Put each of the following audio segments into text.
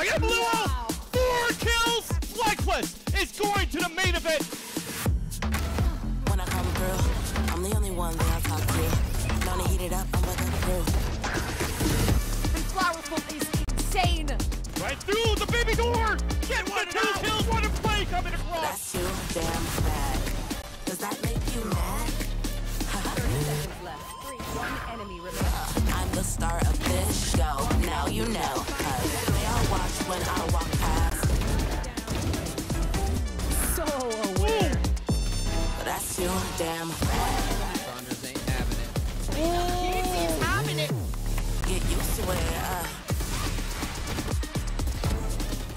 I got Blue Wow. 4 kills! FlyQuest is going to the main event. When I come through, I'm the only one that I'll talk to. Don't heat it up, I'm with the crew. And Flowerful is insane. Right through the baby door. Get one, 2 kills, 1 in play coming across. That's too damn bad. Does that make you mad? 30 seconds left. 1 enemy remaining. I'm the star of this show. Now you know. 'Cause they all watch when I walk past. So aware. But that's too damn bad. Saunders ain't having it. He's having it. Get used to it.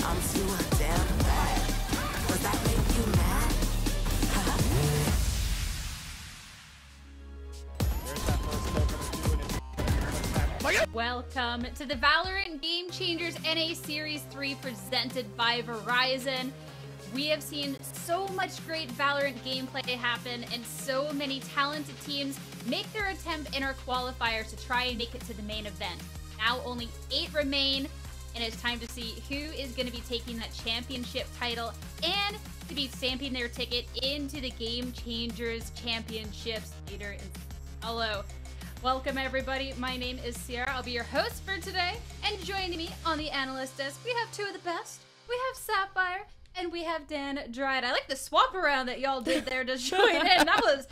I'm too damn bad. Does that make you mad? Welcome to the Valorant Game Changers NA Series 3 presented by Verizon. We have seen so much great Valorant gameplay happen and so many talented teams make their attempt in our qualifier to try and make it to the main event. Now only 8 remain, and it's time to see who is going to be taking that championship title and to be stamping their ticket into the Game Changers Championships later in solo. Welcome everybody, my name is Sierra, I'll be your host for today, and joining me on the analyst desk, we have 2 of the best. We have Sapphire, and we have Dan Dryad. I like the swap around that y'all did there to join in, that was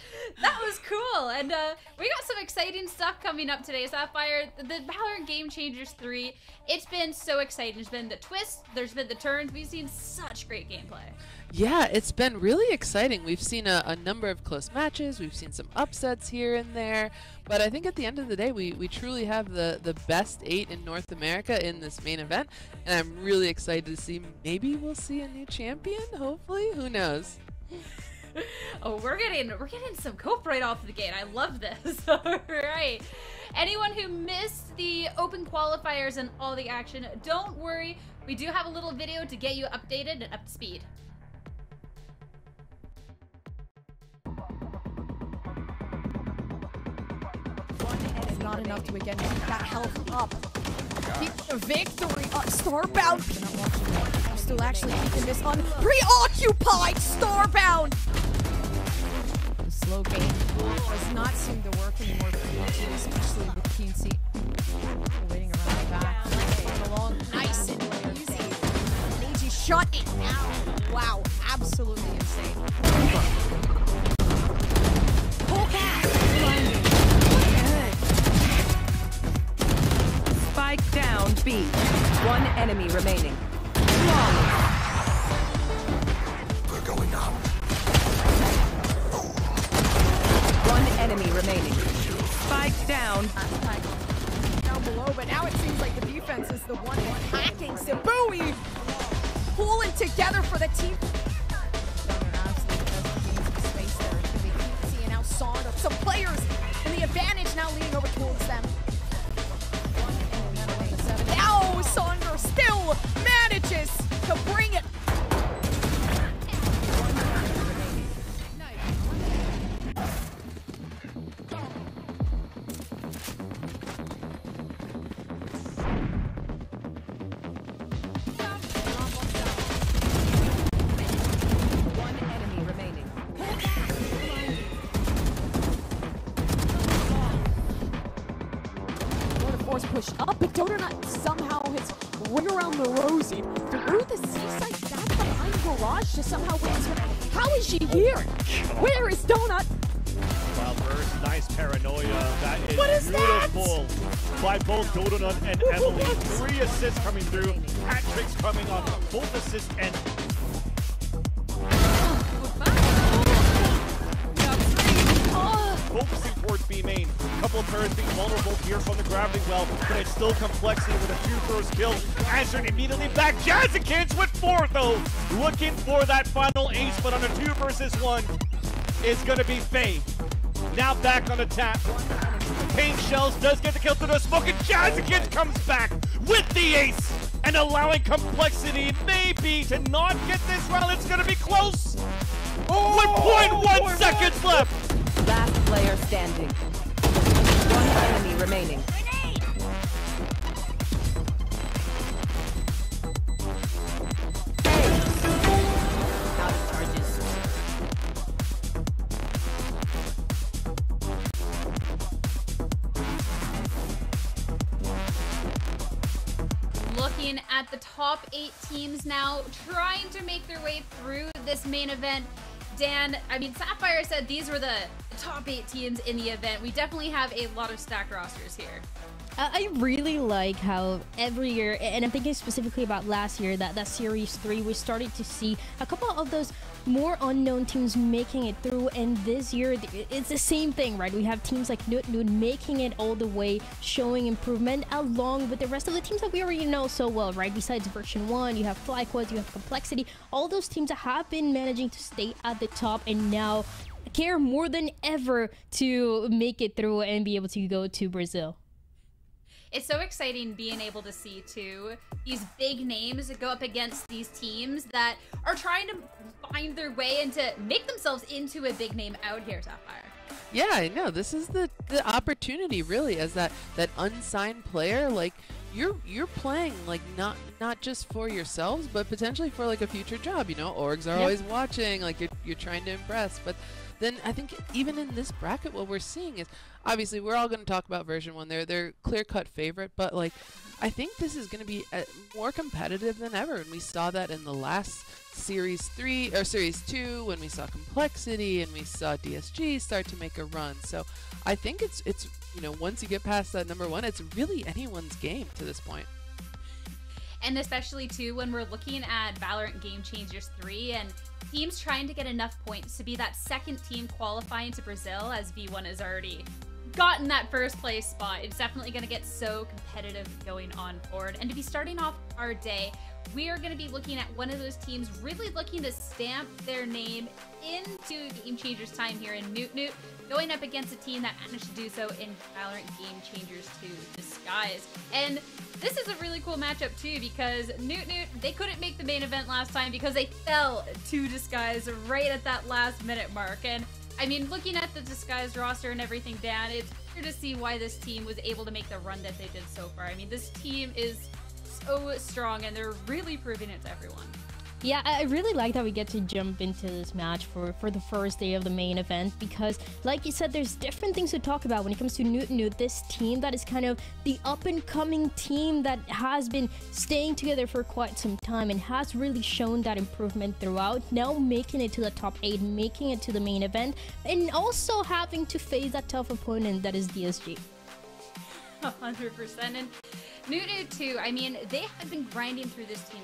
cool, and we got some exciting stuff coming up today. Sapphire, the Valorant Game Changers 3, it's been so exciting. There's been the twists, there's been the turns, we've seen such great gameplay. Yeah, it's been really exciting. We've seen a number of close matches. We've seen some upsets here and there. But I think at the end of the day, we truly have the best 8 in North America in this main event. And I'm really excited to see, maybe we'll see a new champion, hopefully. Who knows? Oh, we're getting some cope right off the gate. I love this. All right. Anyone who missed the open qualifiers and all the action, don't worry. We do have a little video to get you updated and up to speed. It's not enough to again keep that health up. Keep the victory up. Starbound. Still actually keeping this preoccupied. Starbound. The slow game does not seem to work anymore for the team, especially with Keency waiting around the back. Going along nice and easy. Neji shut it down. Wow, absolutely insane. Pull back. Spike down B. 1 enemy remaining. We're going up. 1 enemy remaining. Spike down. Down below, but now it seems like the defense is the one attacking. Sabui pulling together for the team. Space there. It's gonna be Keency and now Saunders. Some players in the advantage now leading over towards them. Now Saunders still manages to bring it. Push up, but Donut somehow hits right around the Rosie. Through the seaside, back behind Garage to somehow wins. How is she here? Where is Donut? Well, first, nice paranoia. That is What is beautiful by both Donut and Emily. 3 assists coming through. Hat tricks coming on both assists and focusing towards B main. Couple of turrets being vulnerable here from the gravity well, but it's still complexity with a 2 first kills. Answered immediately back. Jazzikins with 4 though. Looking for that final ace, but on a 2 versus 1, it's gonna be Faye. Now back on the tap. Pain Shells does get the kill through the smoke, and Jazzikins comes back with the ace. And allowing complexity maybe to not get this round. It's gonna be close. 1.1 seconds left. Last player standing. 1 enemy remaining. looking at the top 8 teams now, trying to make their way through this main event. Dan, I mean, Sapphire said these were the top 8 teams in the event. We definitely have a lot of stacked rosters here. I really like how every year, and I'm thinking specifically about last year, that Series 3, we started to see a couple of those more unknown teams making it through, and this year, it's the same thing, right? We have teams like Noot Noot making it all the way, showing improvement, along with the rest of the teams that we already know so well, right? Besides version 1, you have FlyQuad, you have Complexity, all those teams that have been managing to stay at the top, and now care more than ever to make it through and be able to go to Brazil. It's so exciting being able to see, too, these big names go up against these teams that are trying to find their way and to make themselves into a big name out here, Sapphire. Yeah, I know. This is the opportunity, really, as that unsigned player. Like, you're playing, like, not just for yourselves, but potentially for, like, a future job, you know? Orgs are always watching, like, you're trying to impress. But then I think even in this bracket, what we're seeing is, obviously, we're all going to talk about version 1. They're clear-cut favorite, but, like, I think this is going to be more competitive than ever, and we saw that in the last Series 3 or Series 2 when we saw Complexity and we saw DSG start to make a run. So I think it's you know, once you get past that number 1, it's really anyone's game to this point. And especially, too, when we're looking at Valorant Game Changers 3 and teams trying to get enough points to be that second team qualifying to Brazil, as V1 has already gotten that first place spot. It's definitely going to get so competitive going on forward. And to be starting off our day, we are going to be looking at one of those teams really looking to stamp their name into Game Changers time here in Noot Noot, going up against a team that managed to do so in Valorant Game Changers 2 Disguise. And this is a really cool matchup too, because Noot Noot, they couldn't make the main event last time because they fell to Disguise right at that last minute mark. And I mean, looking at the Disguise roster and everything, Dan, it's clear to see why this team was able to make the run that they did so far. I mean, this team is so strong and they're really proving it to everyone. Yeah, I really like that we get to jump into this match for the first day of the main event, because like you said, there's different things to talk about when it comes to Noot Noot, this team that is kind of the up-and-coming team that has been staying together for quite some time and has really shown that improvement throughout, now making it to the top 8, making it to the main event, and also having to face that tough opponent that is DSG. 100%. And Noot Noot too, I mean, they have been grinding through this team,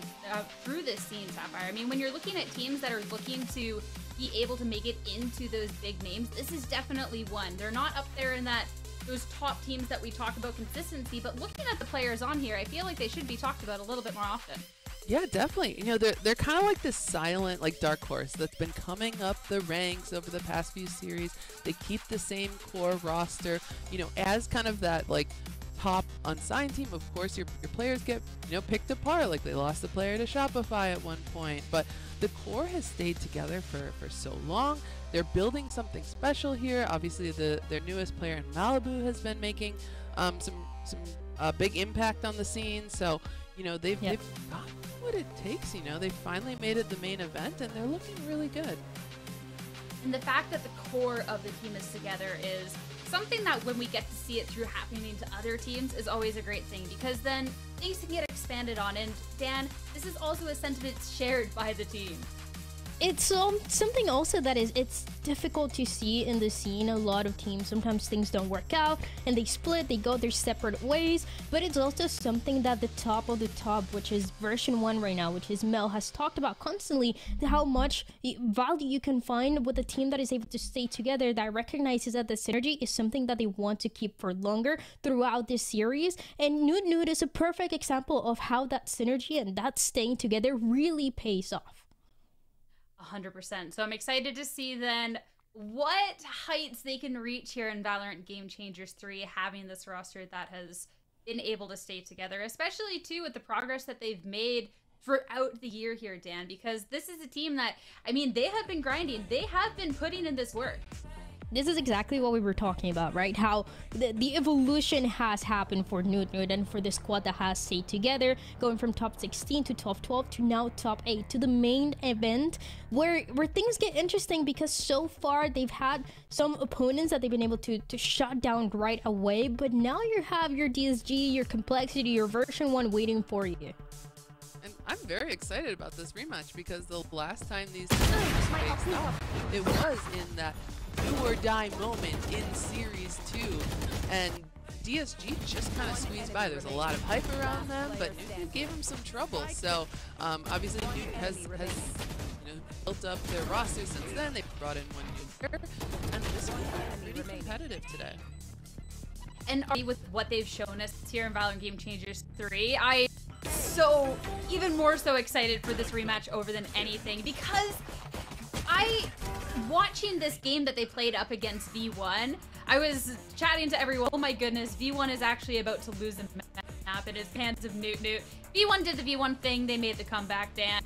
through this scene, Sapphire. I mean, when you're looking at teams that are looking to be able to make it into those big names, this is definitely one. They're not up there in those top teams that we talk about consistency, but looking at the players on here, I feel like they should be talked about a little bit more often. Yeah, definitely. You know, they're kind of like this silent, like, dark horse that's been coming up the ranks over the past few series. They keep the same core roster, you know, as kind of that, like, top unsigned team. Of course, your players get, you know, picked apart. Like, they lost a player to Shopify at one point, but the core has stayed together for so long. They're building something special here. Obviously, their newest player in Malibu has been making some big impact on the scene. So, you know, they've got what it takes. You know, they finally made it the main event, and they're looking really good. And the fact that the core of the team is together is something that when we get to see it through happening to other teams is always a great thing, because then things can get expanded on. And Dan, this is also a sentiment shared by the team. It's something also that it's difficult to see in the scene. A lot of teams, sometimes things don't work out and they split, they go their separate ways, but it's also something that the top of the top, which is version 1 right now, which is Mel, has talked about constantly, how much value you can find with a team that is able to stay together, that recognizes that the synergy is something that they want to keep for longer throughout this series. And Noot Noot is a perfect example of how that synergy and that staying together really pays off. 100%. So I'm excited to see then what heights they can reach here in Valorant Game Changers 3, having this roster that has been able to stay together, especially too with the progress that they've made throughout the year here, Dan, because this is a team that, I mean, they have been grinding. They have been putting in this work. this is exactly what we were talking about, right? How the evolution has happened for Noot Noot and for the squad that has stayed together, going from top 16 to top 12 to now top 8 to the main event, where things get interesting, because so far they've had some opponents that they've been able to shut down right away, but now you have your DSG, your Complexity, your version 1 waiting for you. And I'm very excited about this rematch, because the last time these teams faced off, it was in that do or die moment in Series 2, and DSG just kind of squeezed by. There's a lot of hype around them, but Noot Noot gave them some trouble. So obviously Noot has built up their roster since then. They've brought in one new player, and this one is pretty competitive today. And with what they've shown us here in Valorant Game Changers 3, even more so excited for this rematch over than anything, because watching this game that they played up against V1, I was chatting to everyone, oh my goodness, V1 is actually about to lose the map in his hands of Noot Noot. V1 did the V1 thing, they made the comeback, Dan,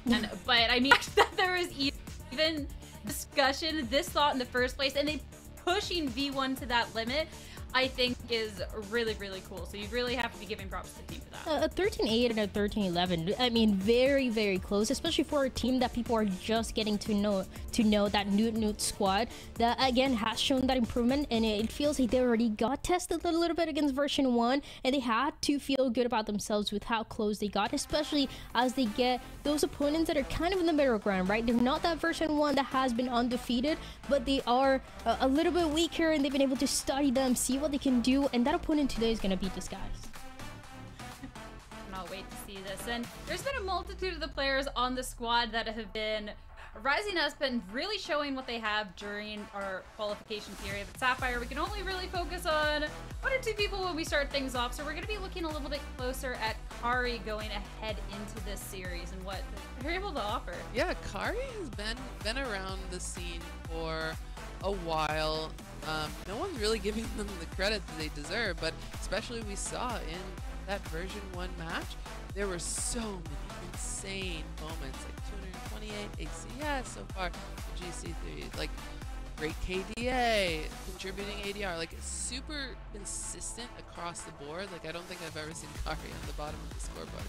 but I mean, that there was even discussion, this thought in the first place, and they pushing V1 to that limit, I think is really, really cool. So you really have to be giving props to the team for that. A 13-8 and a 13-11. I mean, very, very close, especially for a team that people are just getting to know that Noot Noot squad that, again, has shown that improvement, and it feels like they already got tested a little bit against version 1, and they had to feel good about themselves with how close they got, especially as they get those opponents that are kind of in the middle ground, right? They're not that version 1 that has been undefeated, but they are a little bit weaker, and they've been able to study them, see what they can do, and that opponent today is going to be Disguised. Cannot wait to see this. And there's been a multitude of the players on the squad that have been rising up and really showing what they have during our qualification period. But Sapphire, we can only really focus on 1 or 2 people when we start things off, so we're going to be looking a little bit closer at Kari going ahead into this series and what they're able to offer. Yeah, Kari has been around the scene for a while. No one's really giving them the credit that they deserve, but especially we saw in that version 1 match, there were so many insane moments, like 228 ACS so far, GC3, like great KDA, contributing ADR, like super consistent across the board. Like I don't think I've ever seen Kari on the bottom of the scoreboard.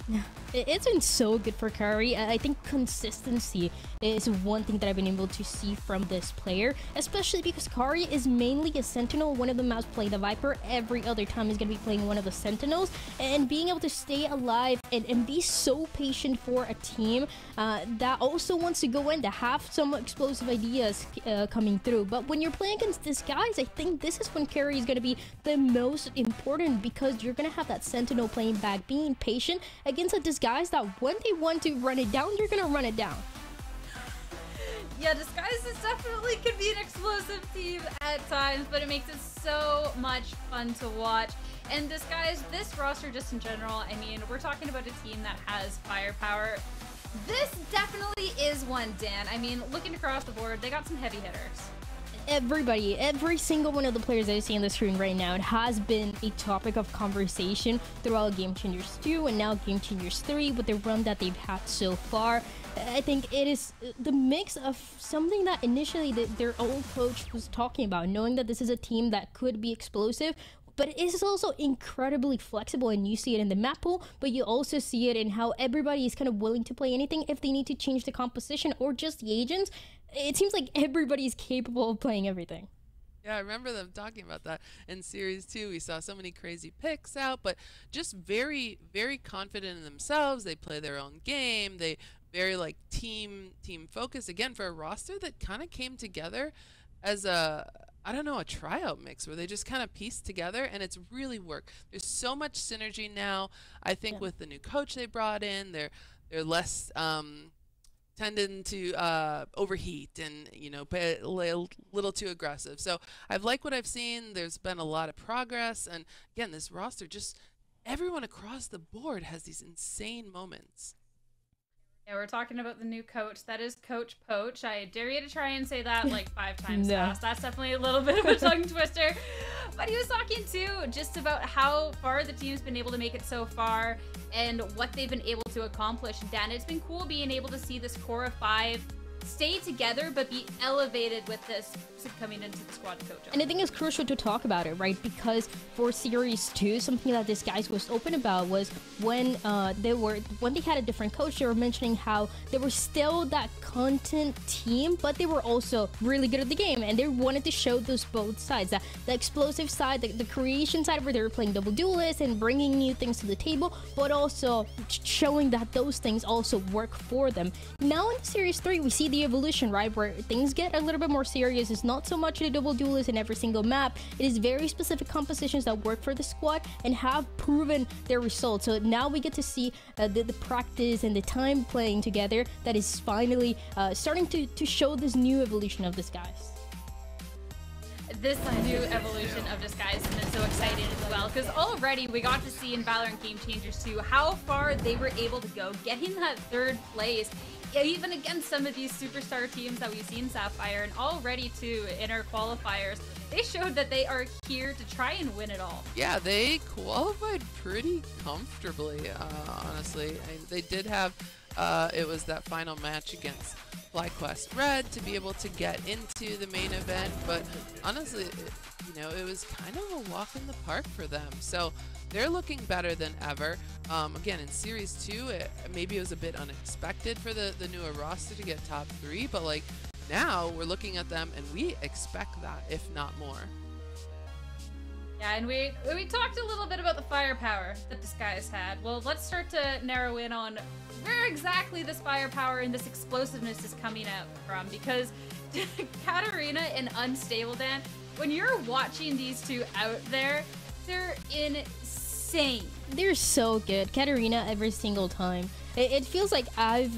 Yeah, it's been so good for Kari. I think consistency is one thing that I've been able to see from this player, especially because Kari is mainly a Sentinel. One of them has played the Viper. Every other time he's going to be playing one of the Sentinels, and being able to stay alive and be so patient for a team that also wants to go in to have some explosive ideas coming through. But when you're playing against this guys, I think this is when Kari is going to be the most important, because you're going to have that Sentinel playing back, being patient against a Disguise that when they want to run it down, you're gonna run it down. Yeah, Disguise is definitely could be an explosive team at times, but it makes it so much fun to watch. And Disguise, this roster just in general, I mean, we're talking about a team that has firepower. This definitely is one, Dan. I mean, looking across the board, they got some heavy hitters. Every single one of the players that I see on the screen right now, it has been a topic of conversation throughout Game Changers 2 and now Game Changers 3 with the run that they've had so far. I think it is the mix of something that initially their old coach was talking about, knowing that this is a team that could be explosive, but it is also incredibly flexible, and you see it in the map pool, but you also see it in how everybody is kind of willing to play anything if they need to change the composition or just the agents. It seems like everybody's capable of playing everything. Yeah, I remember them talking about that in Series 2. We saw so many crazy picks out, but just very, very confident in themselves. They play their own game. They very like team focus. Again, for a roster that kind of came together as a, I don't know, a tryout mix where they just kind of pieced together, and it's really worked. There's so much synergy now. I think with the new coach they brought in, they're less tending to overheat and, you know, play a little too aggressive. So I've liked what I've seen. There's been a lot of progress, and again, this roster, just everyone across the board has these insane moments. Yeah, we're talking about the new coach. That is Coach Poach. I dare you to try and say that like 5 times fast. That's definitely a little bit of a tongue twister. But he was talking too just about how far the team's been able to make it so far and what they've been able to accomplish. Dan, it's been cool being able to see this core of 5 stay together but be elevated with this coming into the squad coach. And I think it's crucial to talk about it, right? Because for Series 2, something that this guys was open about was when they had a different coach, they were mentioning how they were still that content team, but they were also really good at the game, and they wanted to show those both sides, the explosive side, the creation side where they were playing double duelists and bringing new things to the table, but also showing that those things also work for them. Now in Series 3, we see the evolution, right? Where things get a little bit more serious. It's not so much the double duelist in every single map. It is very specific compositions that work for the squad and have proven their results. So now we get to see the practice and the time playing together that is finally starting to show this new evolution of Disguise. This new evolution of Disguise has been so exciting as well, because already we got to see in Valorant Game Changers 2 how far they were able to go, getting that 3rd place, even against some of these superstar teams that we've seen Sapphire, and already too in our qualifiers, they showed that they are here to try and win it all. Yeah, they qualified pretty comfortably, honestly. They did have, it was that final match against FlyQuest Red to be able to get into the main event, but honestly, it was kind of a walk in the park for them. So they're looking better than ever. Again, in Series 2, maybe it was a bit unexpected for the newer roster to get top 3, but like now we're looking at them and we expect that, if not more. Yeah, and we talked a little bit about the firepower that Disguise had. Well, let's start to narrow in on where exactly this firepower and this explosiveness is coming out from, because Katarina and Unstable Dan, when you're watching these two out there, they're insane. They're so good. Katarina every single time. It feels like I've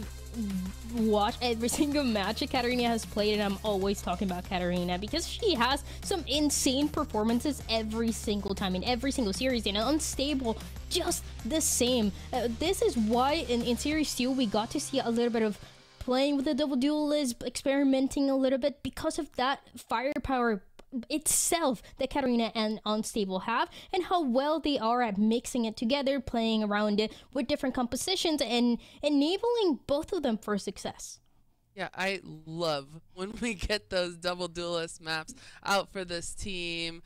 watched every single match that Katarina has played, and I'm always talking about Katarina because she has some insane performances every single time in every single series, and Unstable just the same. This is why in Series 2 we got to see a little bit of playing with the double duelist, experimenting a little bit because of that firepower itself that Katarina and Unstable have, and how well they are at mixing it together, playing around it with different compositions and enabling both of them for success. Yeah, I love when we get those double duelist maps out for this team.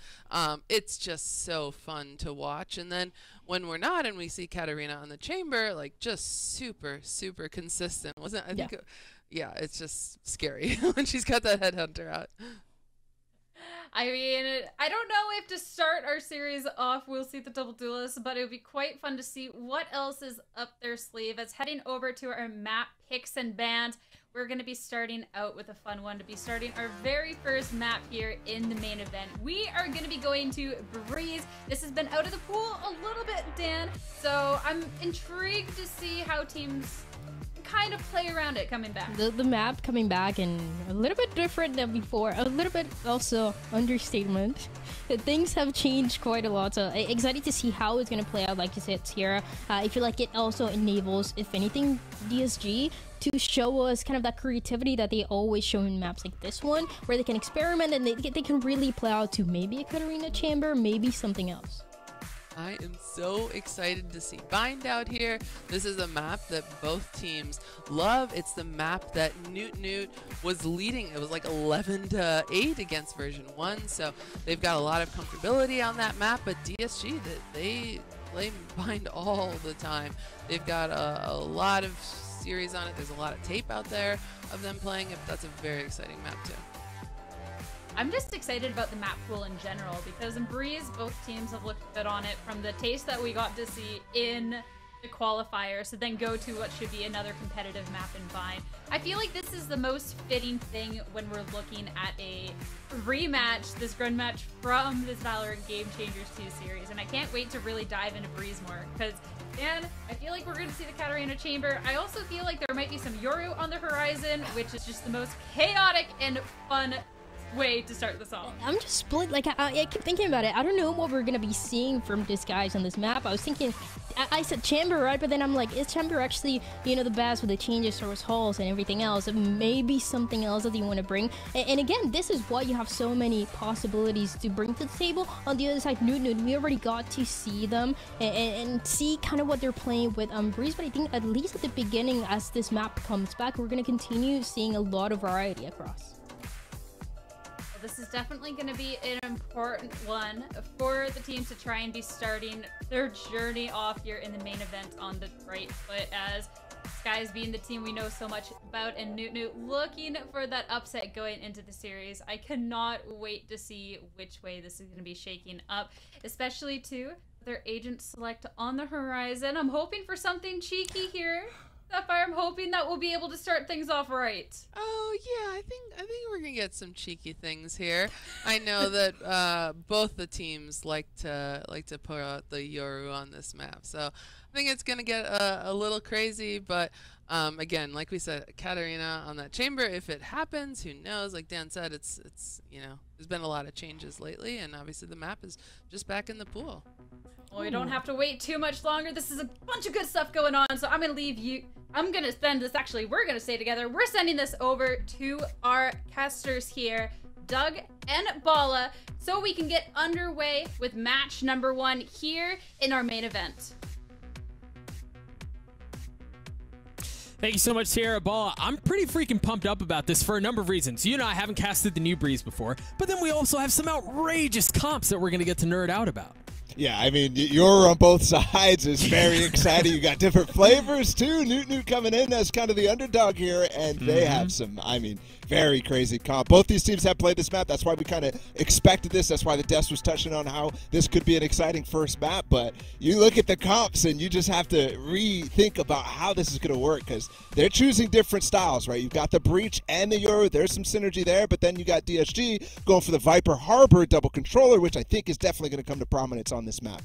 It's just so fun to watch. And then when we're not and we see Katarina on the chamber, like just super, super consistent. Wasn't I think yeah, it's just scary when she's got that headhunter out. I mean, I don't know if to start our series off we'll see the double duelists, but it would be quite fun to see what else is up their sleeve. As heading over to our map picks and bans, we're going to be starting out with a fun one to be starting our very first map here in the main event. We are going to be going to Breeze. This has been out of the pool a little bit, Dan, so I'm intrigued to see how teams kind of play around it coming back. The map coming back and a little bit different than before, a little bit also understatement. Things have changed quite a lot, so excited to see how it's going to play out. Like you said, Sierra, I feel like it also enables, if anything, DSG to show us kind of that creativity that they always show in maps like this one, where they can experiment and they can really play out to maybe a Katarina chamber, maybe something else. I am so excited to see Bind out here. This is a map that both teams love. It's the map that Noot Noot was leading. It was like 11-8 against version 1, so they've got a lot of comfortability on that map, but DSG, they play Bind all the time. They've got a lot of series on it. There's a lot of tape out there of them playing it. That's a very exciting map too. I'm just excited about the map pool in general, because in Breeze, both teams have looked good on it from the taste that we got to see in the qualifier, so then go to what should be another competitive map in Vine. I feel like this is the most fitting thing when we're looking at a rematch, this Grund match from this Valorant Game Changers 2 series, and I can't wait to really dive into Breeze more, because Dan, I feel like we're going to see the Katarina chamber. I also feel like there might be some Yoru on the horizon, which is just the most chaotic and fun way to start this off. I'm just split. Like, I keep thinking about it. I don't know what we're going to be seeing from these guys on this map. I was thinking, I said Chamber, right? But then I'm like, is Chamber actually, you know, the best with the changes towards halls and everything else? Maybe something else that you want to bring. And again, this is why you have so many possibilities to bring to the table. On the other side, Noot Noot, we already got to see them and see kind of what they're playing with Breeze. But I think at least at the beginning, as this map comes back, we're going to continue seeing a lot of variety across. This is definitely going to be an important one for the teams to try and be starting their journey off here in the main event on the right foot, as Skies being the team we know so much about, and Noot Noot looking for that upset going into the series. I cannot wait to see which way this is going to be shaking up, especially too their agent select on the horizon. I'm hoping for something cheeky here. Sapphire, I'm hoping that we'll be able to start things off right. Oh yeah, I think we're gonna get some cheeky things here. I know that both the teams like to put out the Yoru on this map, so I think it's gonna get a little crazy. But again, like we said, Katarina on that chamber. If it happens, who knows? Like Dan said, it's you know, there's been a lot of changes lately, and obviously the map is just back in the pool. Well, we don't have to wait too much longer. This is a bunch of good stuff going on, so I'm gonna leave you. I'm gonna send this, actually, we're gonna stay together. We're sending this over to our casters here, Doug and Bala, so we can get underway with match number 1 here in our main event. Thank you so much, Sierra Ball. I'm pretty freaking pumped up about this for a number of reasons. You know, I haven't casted the new Breeze before, but then we also have some outrageous comps that we're gonna get to nerd out about. Yeah, I mean, you're on both sides. It's very exciting. You got different flavors, too. Noot Noot coming in as kind of the underdog here, and they have some, I mean, very crazy comp. Both these teams have played this map. That's why we kind of expected this. That's why the Des was touching on how this could be an exciting first map. But you look at the comps, and you just have to rethink about how this is going to work, because they're choosing different styles, right? You've got the Breach and the Yoru. There's some synergy there, but then you got DSG going for the Viper Harbor double controller, which I think is definitely going to come to prominence on this map.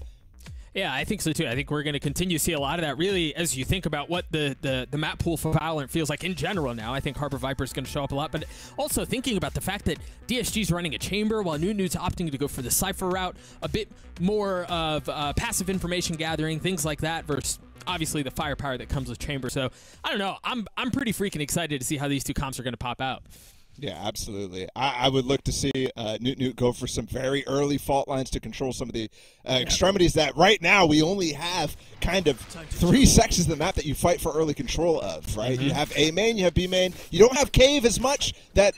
Yeah, I think so too. I think we're going to continue to see a lot of that, really, as you think about what the map pool for Valorant feels like in general now. I think Harbor Viper is going to show up a lot, but also thinking about the fact that DSG's running a chamber while Noot Noot's opting to go for the Cypher route, a bit more of passive information gathering, things like that, versus obviously the firepower that comes with chamber. So I don't know. I'm pretty freaking excited to see how these two comps are going to pop out. Yeah, absolutely. I would look to see Noot Noot go for some very early fault lines to control some of the extremities that right now we only have kind of 3 sections of the map that you fight for early control of, right? You have A main, you have B main. You don't have cave as much that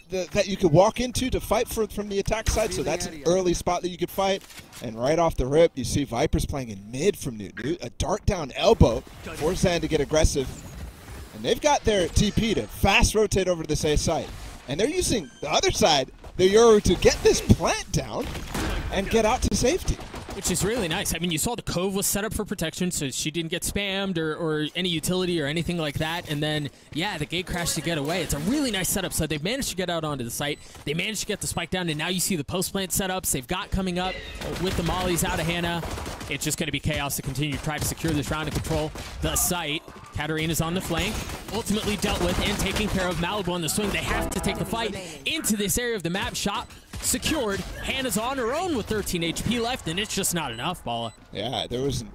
you could walk into to fight from the attack side, so that's an early spot that you could fight. And right off the rip, you see Vipers playing in mid from Noot Noot. A dart down elbow for Zan to get aggressive. And they've got their TP to fast rotate over to this A site. And they're using the other side, the Yoru, to get this plant down and get out to safety. Which is really nice. I mean, you saw the Cove was set up for protection, so she didn't get spammed or any utility or anything like that. And then, yeah, the gate crashed to get away. It's a really nice setup. So they've managed to get out onto the site. They managed to get the spike down, and now you see the post-plant setups they've got coming up with the mollies out of Hannah. It's just going to be chaos to continue to try to secure this round and control the site. Katarina's on the flank, ultimately dealt with and taking care of. Malibu on the swing. They have to take the fight into this area of the map. Shot secured. Hannah's on her own with 13 HP left, and it's just not enough, Bala. Yeah, there wasn't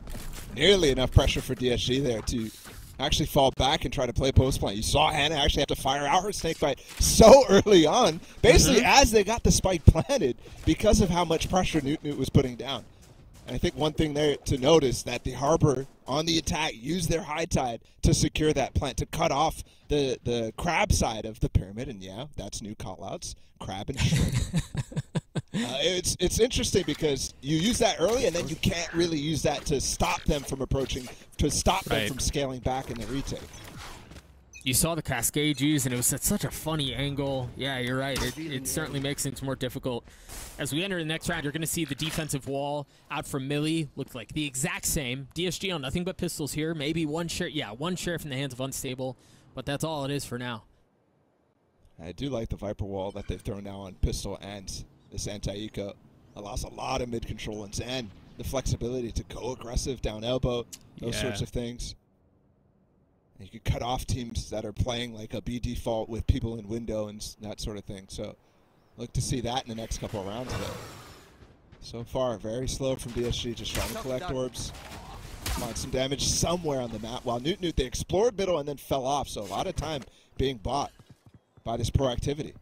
nearly enough pressure for DSG there to actually fall back and try to play post plant. You saw Hannah actually have to fire out her snake bite so early on, basically as they got the spike planted, because of how much pressure Noot Noot was putting down. And I think one thing there to notice that the Harbor on the attack used their high tide to secure that plant, to cut off the crab side of the pyramid. And yeah, that's new callouts, crab and shrimp. It's interesting because you use that early and then you can't really use that to stop them from approaching, to stop them from scaling back in the retake. You saw the cascade used, and it was at such a funny angle. Yeah, you're right. It certainly makes things more difficult. As we enter the next round, you're going to see the defensive wall out from Millie look like the exact same. DSG on nothing but pistols here. Maybe one sheriff. Yeah, one sheriff in the hands of Unstable, but that's all it is for now. I do like the Viper wall that they've thrown now on pistol and this anti-eco. Allows a lot of mid-control and Zen. The flexibility to go aggressive down elbow, those sorts of things. You could cut off teams that are playing like a B default with people in window and that sort of thing. So look to see that in the next couple of rounds of it. So far, very slow from DSG, just trying to collect orbs. Find some damage somewhere on the map. While Noot Noot, they explored middle and then fell off, so a lot of time being bought by this proactivity.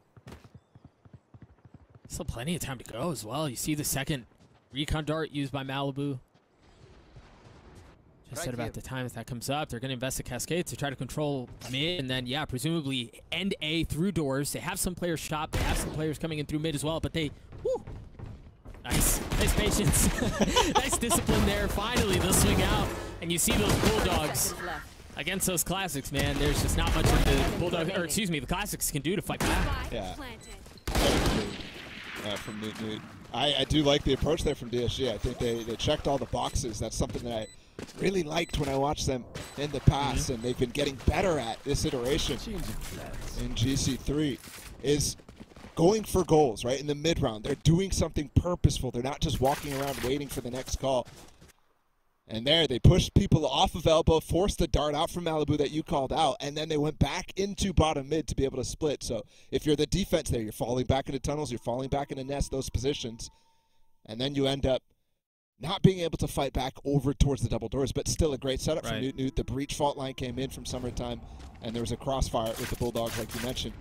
Still plenty of time to go as well. You see the second recon dart used by Malibu. Just at about the time that comes up, they're going to invest the cascade to try to control mid, and then, yeah, presumably end A through doors. They have some players shot. They have some players coming in through mid as well, but they, whoo, nice patience. Nice discipline there. Finally, they'll swing out, and you see those Bulldogs against those Classics, man. There's just not much that the Bulldogs, or excuse me, the Classics can do to fight back. Yeah. From Noot Noot. I do like the approach there from DSG. I think they checked all the boxes. That's something that I really liked when I watched them in the past, and they've been getting better at this iteration in GC3, is going for goals, right, in the mid-round. They're doing something purposeful. They're not just walking around waiting for the next call. And there, they pushed people off of elbow, forced the dart out from Malibu that you called out, and then they went back into bottom mid to be able to split. So if you're the defense there, you're falling back into tunnels, you're falling back into nest, those positions, and then you end up not being able to fight back over towards the double doors, but still a great setup from Noot Noot. The breach fault line came in from Summertime, and there was a crossfire with the Bulldogs, like you mentioned.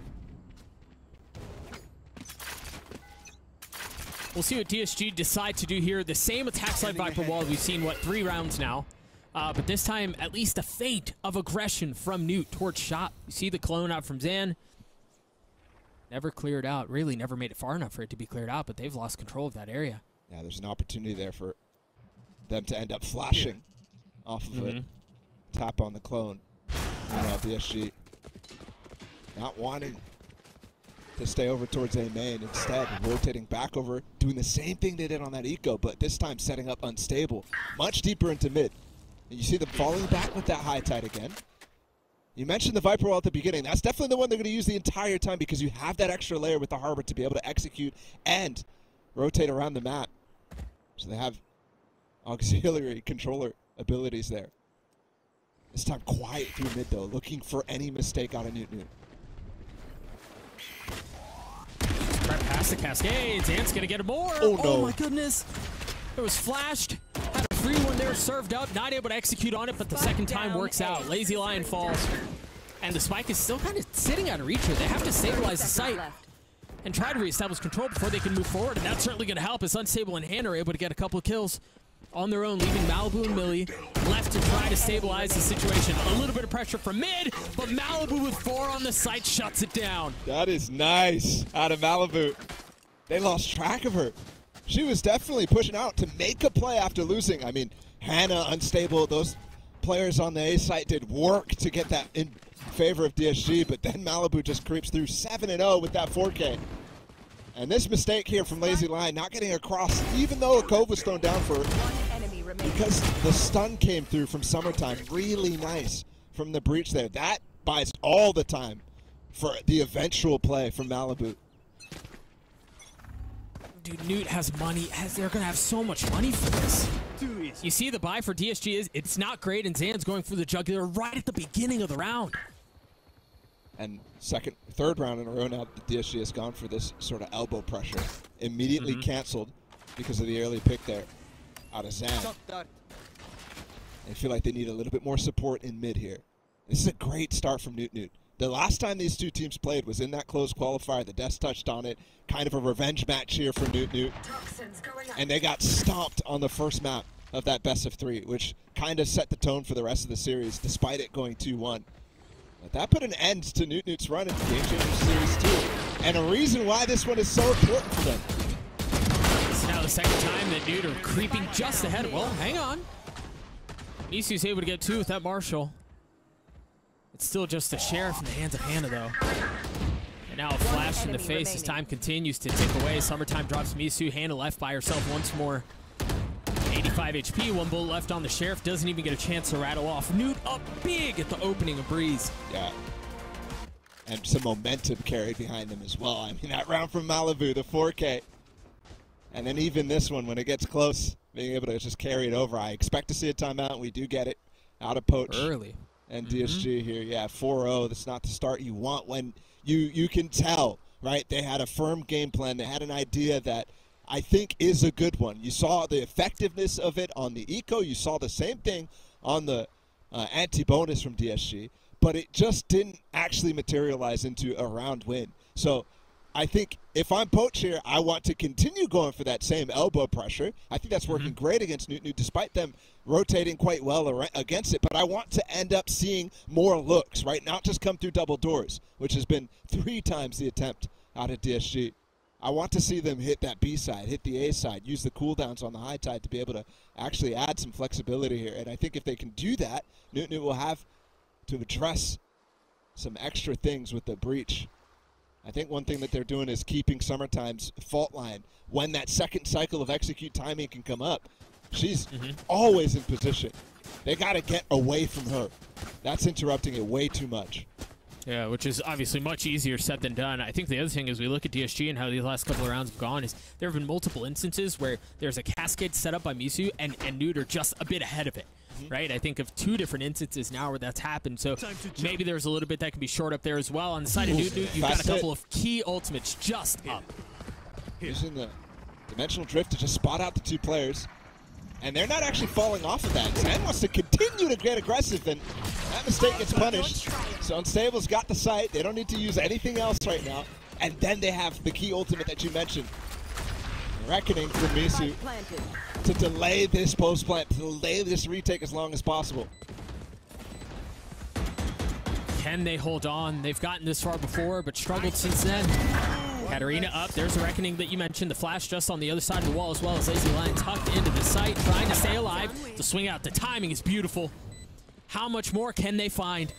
We'll see what DSG decide to do here. The same attack slide Viper wall we've seen, what, 3 rounds now. But this time, at least a feint of aggression from Noot towards shot. You see the clone out from Zan. Never cleared out. Really never made it far enough for it to be cleared out, but they've lost control of that area. Yeah, there's an opportunity there for them to end up flashing off of it. Tap on the clone. DSG not wanting to stay over towards A main, instead rotating back over, doing the same thing they did on that eco, but this time setting up unstable, much deeper into mid. And you see them falling back with that high tide again. You mentioned the Viper wall at the beginning. That's definitely the one they're going to use the entire time, because you have that extra layer with the Harbor to be able to execute and rotate around the map. So they have auxiliary controller abilities there. This time quiet through mid though, looking for any mistake out of Noot Noot. Right past the cascade. Zan's going to get more. Oh, no. Oh, my goodness. It was flashed. Had a free one there served up. Not able to execute on it, but the second time works out. Lazy Lion falls. And the spike is still kind of sitting out of reach here. They have to stabilize the site and try to reestablish control before they can move forward. And that's certainly going to help as Unstable and Han are able to get a couple of kills on their own, leaving Malibu and Millie left to try to stabilize the situation. A little bit of pressure from mid, but Malibu with 4 on the site shuts it down. That is nice out of Malibu. They lost track of her. She was definitely pushing out to make a play after losing. I mean, Hannah, Unstable, those players on the A site did work to get that in favor of DSG, but then Malibu just creeps through 7-0 with that 4K. And this mistake here from Lazy Lion, not getting across, even though a cove was thrown down for her, because the stun came through from Summertime. Really nice from the breach there. That buys all the time for the eventual play from Malibu. Dude, Noot has money. They're going to have so much money for this. You see the buy for DSG it's not great, and Zan's going for the jugular right at the beginning of the round. And third round in a row now, the DSG has gone for this sort of elbow pressure. Immediately canceled because of the early pick there out of Zan. They feel like they need a little bit more support in mid here. This is a great start from Noot Noot. The last time these two teams played was in that closed qualifier. The Deaths touched on it. Kind of a revenge match here for Noot Noot. And they got stomped on the first map of that best of 3, which kind of set the tone for the rest of the series, despite it going 2-1. But that put an end to Noot Noot's run in the Game Changer Series 2. And a reason why this one is so important for them. It's now the second time that Noot are creeping just ahead. Well, hang on. Nisu's able to get 2 with that Marshall. It's still just a Sheriff in the hands of Hannah, though. And now a flash in the face as time continues to tick away. Summertime drops Misu. Hannah left by herself once more. 85 HP, 1 bullet left on the Sheriff. Doesn't even get a chance to rattle off. Noot up big at the opening of Breeze. Yeah. And some momentum carried behind them as well. I mean, that round from Malibu, the 4K. And then even this one, when it gets close, being able to just carry it over. I expect to see a timeout. We do get it out of Poach. Early. And DSG here, yeah, 4-0. That's not the start you want when you can tell right? They had a firm game plan. They had an idea that I think is a good one. You saw the effectiveness of it on the eco. You saw the same thing on the anti-bonus from DSG, but it just didn't actually materialize into a round win. So I think if I'm Poach here, I want to continue going for that same elbow pressure. I think that's working great against Noot Noot, despite them rotating quite well against it. But I want to end up seeing more looks, right? Not just come through double doors, which has been 3 times the attempt out of DSG. I want to see them hit that B side, hit the A side, use the cooldowns on the high tide to be able to actually add some flexibility here. And I think if they can do that, Noot Noot will have to address some extra things with the breach. I think one thing that they're doing is keeping Summertime's fault line. When that second cycle of execute timing can come up, she's always in position. They got to get away from her. That's interrupting it way too much. Yeah, which is obviously much easier said than done. I think the other thing is we look at DSG and how these last couple of rounds have gone is there have been multiple instances where there's a cascade set up by Misu and Noot are just a bit ahead of it. Right? I think of 2 different instances now where that's happened. So maybe there's a little bit that can be short up there as well. On the side of Noot Noot, you've got a couple of key ultimates just up. Using the dimensional drift to just spot out the 2 players. And they're not actually falling off of that. Zan wants to continue to get aggressive, and that mistake gets punished. So Unstable's got the sight. They don't need to use anything else right now. And then they have the key ultimate that you mentioned. Reckoning from Misu to delay this post plant, to delay this retake as long as possible. Can they hold on? They've gotten this far before, but struggled since then. Katarina up. There's a reckoning that you mentioned. The flash just on the other side of the wall as well as Lazy Lion tucked into the site, trying to stay alive. The swing out. The timing is beautiful. How much more can they find?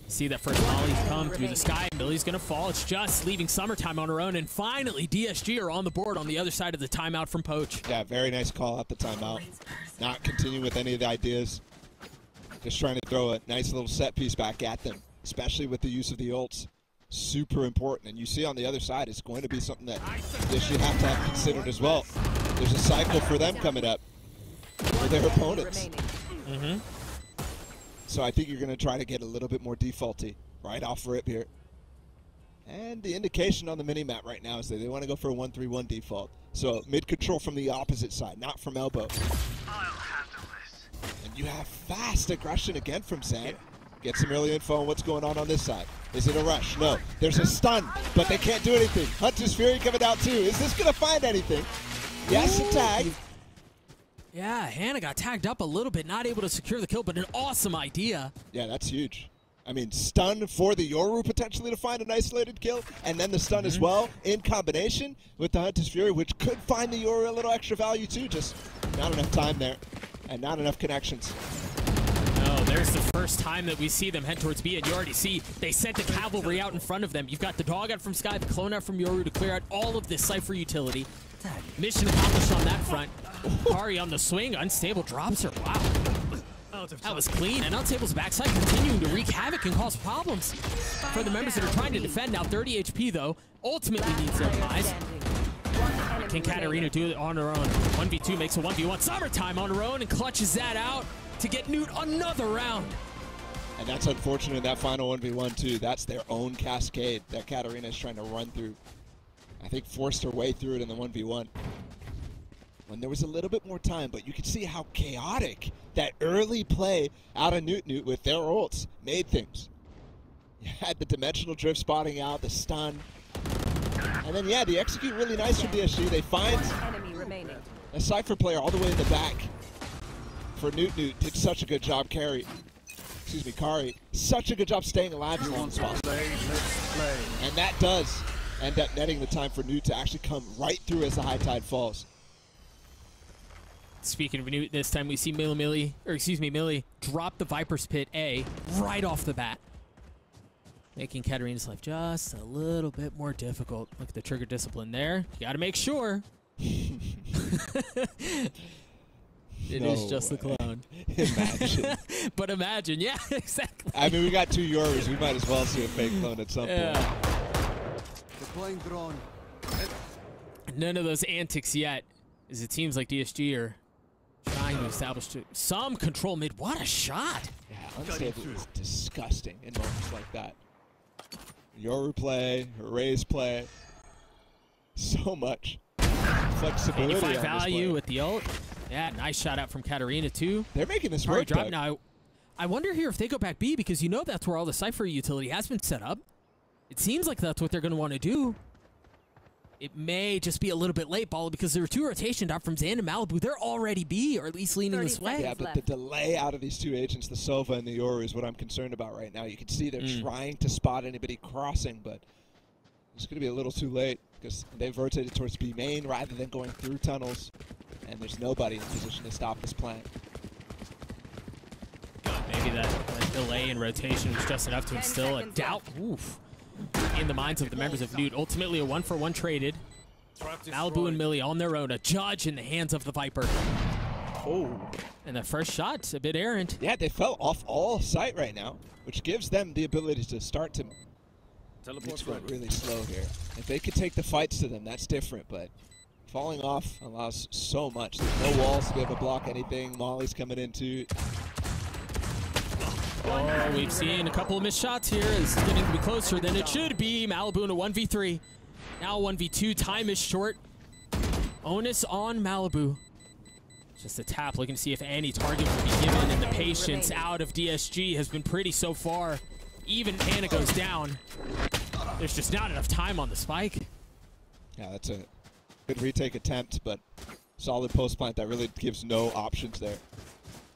See that first volley come through the sky. Millie's going to fall. It's just leaving Summertime on her own. And finally, DSG are on the board on the other side of the timeout from Poach. Yeah, very nice call out the timeout. Not continuing with any of the ideas. Just trying to throw a nice little set piece back at them, especially with the use of the ults. Super important. And you see on the other side, it's going to be something that DSG have to have considered as well. There's a cycle for them coming up for their opponents. So I think you're going to try to get a little bit more defaulty right off rip here. And the indication on the minimap right now is that they want to go for a 1-3-1 default. So mid-control from the opposite side, not from elbow. And you have fast aggression again from Zan. Get some early info on what's going on this side. Is it a rush? No. There's a stun, but they can't do anything. Hunter's Fury coming out too. Is this going to find anything? Yes, a tag. Yeah, Hannah got tagged up a little bit, not able to secure the kill, but an awesome idea. Yeah, that's huge. I mean, stun for the Yoru potentially to find an isolated kill, and then the stun as well in combination with the Hunter's Fury, which could find the Yoru a little extra value too. Just not enough time there and not enough connections. No, there's the first time that we see them head towards B, and you already see they sent the cavalry out in front of them. You've got the dog out from Sky, the clone out from Yoru to clear out all of this Cypher utility. Mission accomplished on that front. Kari on the swing, Unstable drops her. Wow. That was clean, and Unstable's backside continuing to wreak havoc and cause problems for the members that are trying to defend. Now 30 HP though, ultimately needs their demise. Can Katarina do it on her own? 1v2 makes a 1v1. Summertime on her own and clutches that out to get Noot another round. And that's unfortunate in that final 1v1 too. That's their own cascade that Katarina is trying to run through. I think forced her way through it in the 1v1. When there was a little bit more time, but you could see how chaotic that early play out of Noot Noot with their ults made things. You had the dimensional drift spotting out, the stun. And then, yeah, the execute really nice from DSG. They find a Cypher player all the way in the back for Noot Noot. Did such a good job, Kari. Such a good job staying alive as long as possible. And that does end up netting the time for Noot to actually come right through as the high tide falls. Speaking of Noot, this time we see Millie drop the Viper's Pit A right off the bat, making Katarina's life just a little bit more difficult. Look at the trigger discipline there. You got to make sure. It is just the clone. Imagine. But imagine, yeah, exactly. I mean, we got 2 Yoris. We might as well see a fake clone at some point. Deploying drone. None of those antics yet, as it seems like DSG are trying to establish some control mid. What a shot! Yeah, Unstable is disgusting in moments like that. Yoru play, Ray's play. So much flexibility 85 on this value play. with the ult. Yeah, nice shot out from Katarina too. They're making this Hard work. drop Doug. now. I wonder here if they go back B, because you know that's where all the Cypher utility has been set up. It seems like that's what they're going to want to do. It may just be a little bit late, Ball, because there were 2 rotations out from Zan and Malibu. They're already B, or at least leaning this way. Yeah, but the delay out of these 2 agents, the Sova and the Yoru, is what I'm concerned about right now. You can see they're trying to spot anybody crossing, but it's going to be a little too late because they've rotated towards B main rather than going through tunnels, and there's nobody in position to stop this plan. Maybe that delay in rotation was just enough to instill a doubt in the minds of the members of Noot. Ultimately, a 1-for-1 traded. Malibu and Millie on their own. A judge in the hands of the Viper. Oh. And the first shot's a bit errant. Yeah, they fell off all sight right now, which gives them the ability to start to went really slow here. If they could take the fights to them, that's different, but falling off allows so much. There's no walls to be able to block anything. Molly's coming in too. Oh, we've seen a couple of missed shots here. It's getting to be closer than it should be. Malibu in a 1v3. Now 1v2. Time is short. Onus on Malibu. Just a tap, looking to see if any target will be given, and the patience out of DSG has been pretty so far. Even Anna goes down. There's just not enough time on the spike. Yeah, that's a good retake attempt, but solid post plant that really gives no options there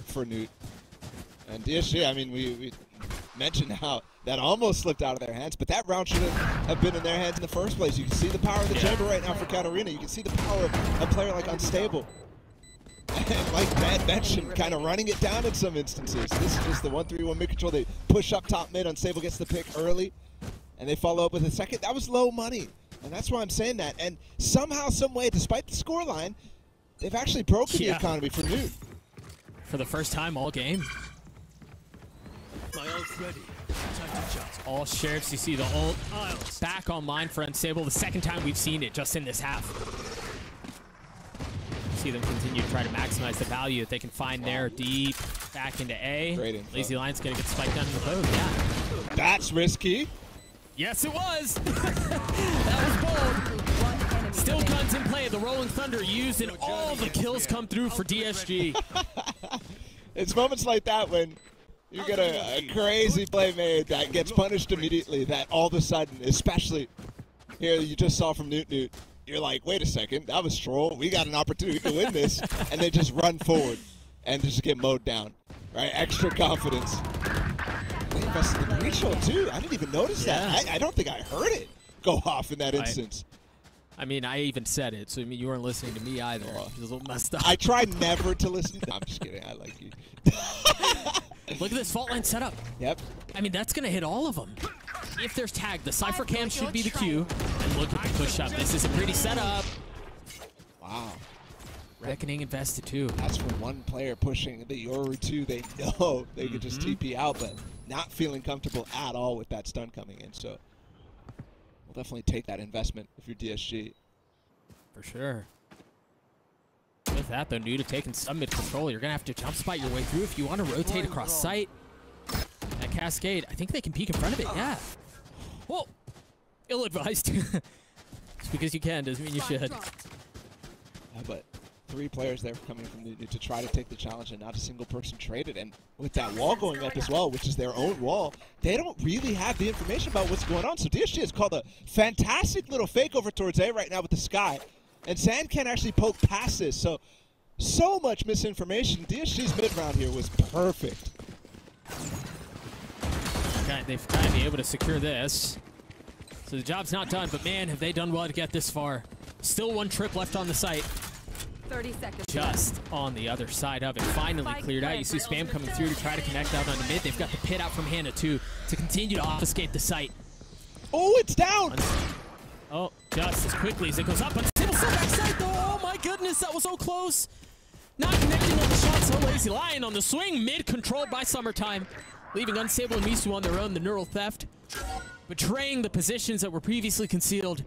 for Noot. And DSG, I mean, we mentioned how that almost slipped out of their hands, but that round should have been in their hands in the first place. You can see the power of the chamber right now for Katarina. You can see the power of a player like Unstable. And like Dad mentioned, kind of running it down in some instances. This is just the 1-3-1 mid control. They push up top mid. Unstable gets the pick early, and they follow up with a second. That was low money, and that's why I'm saying that. And somehow, some way, despite the scoreline, they've actually broken the economy for Noot. For the first time all game. My ult's ready. Time to jump. All sheriffs, you see the ult back online for Unstable. The second time we've seen it just in this half. See them continue to try to maximize the value that they can find there. Deep back into A. Great info. Lazy Lion's gonna get spiked down in the boat. Yeah. That's risky. Yes, it was. That was bold. Still guns in play. The Rolling Thunder used, and all the kills come through for DSG. It's moments like that when you get a crazy play made that gets punished immediately, that all of a sudden, especially here you just saw from Noot Noot, you're like, wait a second, that was troll. We got an opportunity to win this. And they just run forward and just get mowed down, right? Extra confidence. They invested in the re-show too. I didn't even notice that. I don't think I heard it go off in that instance. I mean, I even said it, so I mean, you weren't listening to me either. It was a little messed up. I try never to listen. I'm just kidding. I like you. Look at this fault line setup. Yep. I mean, that's going to hit all of them. If there's tag, the Cypher Cam should be the cue. And look at the push up. This is a pretty setup. Wow. Reckoning invested too. That's from one player pushing the Yoru 2. They know they could just TP out, but not feeling comfortable at all with that stun coming in. So we'll definitely take that investment if you're DSG. For sure. With that, though, Noot have taken some mid-control. You're going to have to jump spot your way through if you want to rotate across sight. That Cascade, I think they can peek in front of it, yeah. Whoa! Ill-advised. Just because you can doesn't mean you should. But 3 players there coming from Noot Noot to try to take the challenge, and not a single person traded. And with that wall going up as well, which is their own wall, they don't really have the information about what's going on. So DSG has called a fantastic little fake over towards A right now with the Sky. And Sand can't actually poke past this, so much misinformation. DSG's mid-round here was perfect. Okay, they've got to be able to secure this. So the job's not done, but man, have they done well to get this far. Still 1 trip left on the site. 30 seconds. Just on the other side of it. Finally cleared out. You see Spam coming through to try to connect out on the mid. They've got the pit out from Hannah, too, to continue to obfuscate the site. Oh, it's down! Oh, just as quickly as it goes up. Unstable still backside, though. Oh, my goodness, that was so close. Not connecting on the shot, so Lazy Lion on the swing. Mid-controlled by Summertime. Leaving Unstable and Misu on their own, the neural theft. Betraying the positions that were previously concealed.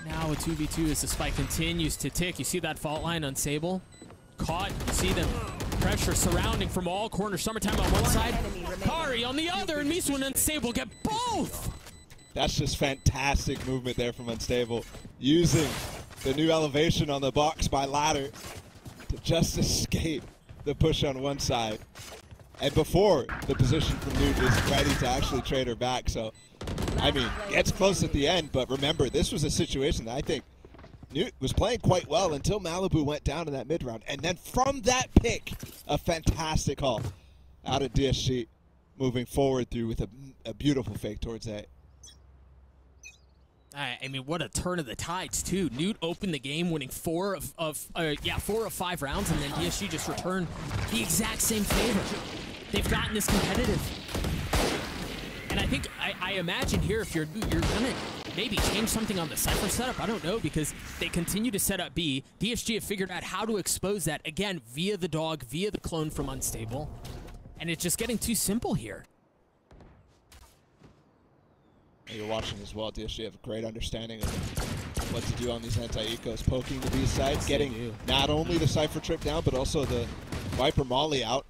Now a 2v2 as the spike continues to tick. You see that fault line, Unstable. Caught. You see the pressure surrounding from all corners. Summertime on one side. Kari on the other, and Misu and Unstable get both. That's just fantastic movement there from Unstable, using the new elevation on the box by ladder to just escape the push on one side. And before the position from Noot is ready to actually trade her back. So, I mean, gets close at the end, but remember, this was a situation that I think Noot was playing quite well until Malibu went down in that mid-round. And then from that pick, a fantastic haul out of DSG, moving forward through with a beautiful fake towards A. I mean, what a turn of the tides, too. Noot opened the game winning 4 of 5 rounds, and then DSG just returned the exact same favor. They've gotten this competitive. And I think, I imagine here, if you're gonna maybe change something on the Cypher setup, I don't know, because they continue to set up B. DSG have figured out how to expose that, again, via the dog, via the clone from Unstable. And it's just getting too simple here. You're watching as well, DSG have a great understanding of what to do on these anti-ecos, poking the B side, getting not only the Cypher trip down, but also the Viper Molly out.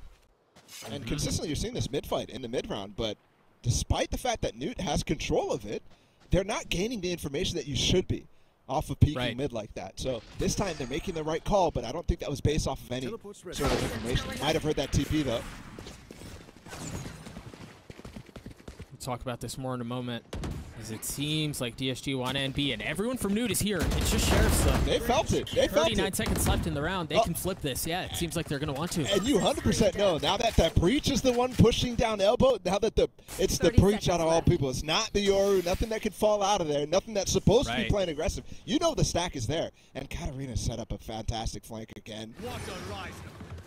And consistently you're seeing this mid-fight in the mid-round, but despite the fact that Noot has control of it, they're not gaining the information that you should be off of peeking mid like that. So this time they're making the right call, but I don't think that was based off of any sort of information. Might have heard that TP though. We'll talk about this more in a moment, as it seems like DSG want NB, and everyone from Noot is here. It's just Sheriff's though. They felt it. They felt it. 39 seconds left in the round. They can flip this. Yeah, it seems like they're going to want to. And you 100% know, now that that Breach is the one pushing down elbow, now that it's the Breach out of all people. It's not the Yoru, nothing that could fall out of there, nothing that's supposed to be playing aggressive. You know the stack is there. And Katarina set up a fantastic flank again.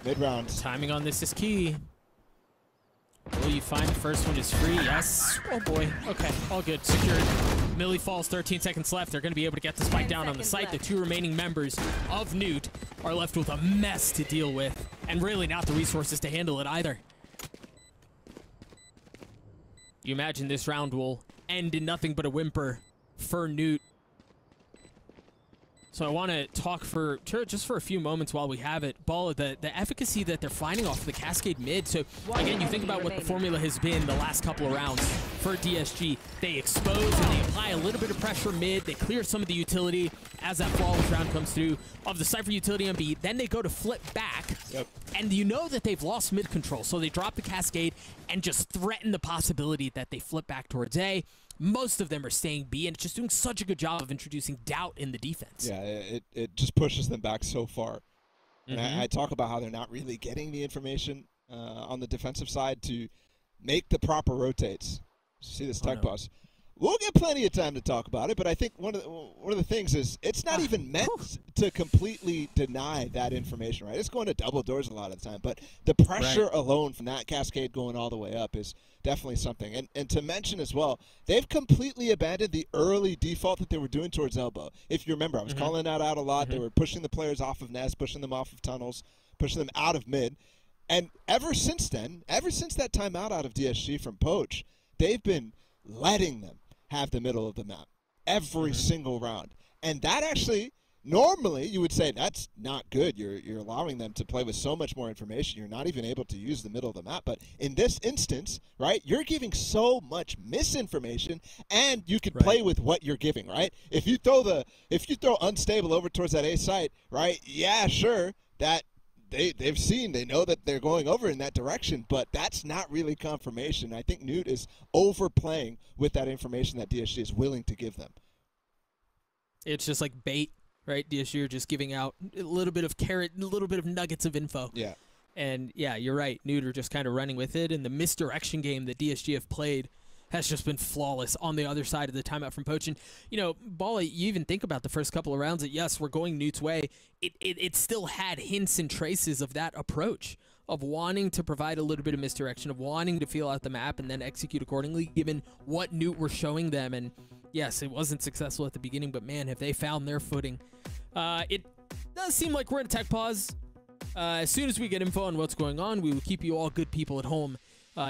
Mid-round. Timing on this is key. Will you find the first one is free? Yes. Oh boy. Okay, all good. Secured. Millie falls, 13 seconds left. They're going to be able to get the spike down on the site. The 2 remaining members of Noot are left with a mess to deal with, and really not the resources to handle it either. You imagine this round will end in nothing but a whimper for Noot. So I want to talk for just for a few moments while we have it. Ball, the efficacy that they're finding off of the Cascade mid. So again, you think about what the formula has been the last couple of rounds for DSG. They expose and they apply a little bit of pressure mid. They clear some of the utility as that flawless round comes through of the Cypher utility on B. Then they go to flip back. And you know that they've lost mid control. So they drop the Cascade and just threaten the possibility that they flip back towards A. Most of them are staying B, and it's just doing such a good job of introducing doubt in the defense. Yeah, it just pushes them back so far. And I talk about how they're not really getting the information on the defensive side to make the proper rotates. See this tech pause. We'll get plenty of time to talk about it, but I think one of the things is it's not even meant to completely deny that information, right? It's going to double doors a lot of the time, but the pressure alone from that Cascade going all the way up is definitely something. And to mention as well, they've completely abandoned the early default that they were doing towards elbow. If you remember, I was calling that out a lot. They were pushing the players off of nest, pushing them off of tunnels, pushing them out of mid. And ever since then, ever since that timeout out of DSG from Poach, they've been letting them have the middle of the map every single round. And that actually, normally you would say that's not good. You're allowing them to play with so much more information. You're not even able to use the middle of the map. But in this instance, right, you're giving so much misinformation, and you could play with what you're giving, right? If you throw Unstable over towards that A site, right, yeah, sure, that they know that they're going over in that direction, but that's not really confirmation. I think Noot is overplaying with that information that DSG is willing to give them. It's just like bait, right? DSG are just giving out a little bit of carrot, a little bit of nuggets of info. Yeah. And yeah, you're right. Noot are just kind of running with it, and the misdirection game that DSG have played has just been flawless on the other side of the timeout from Poach. And, you know, Bala, you even think about the first couple of rounds that, yes, we're going Noot's way. It still had hints and traces of that approach, of wanting to provide a little bit of misdirection, of wanting to feel out the map and then execute accordingly, given what Noot were showing them. And, yes, it wasn't successful at the beginning, but, man, have they found their footing. It does seem like we're in a tech pause. As soon as we get info on what's going on, we will keep you all good people at home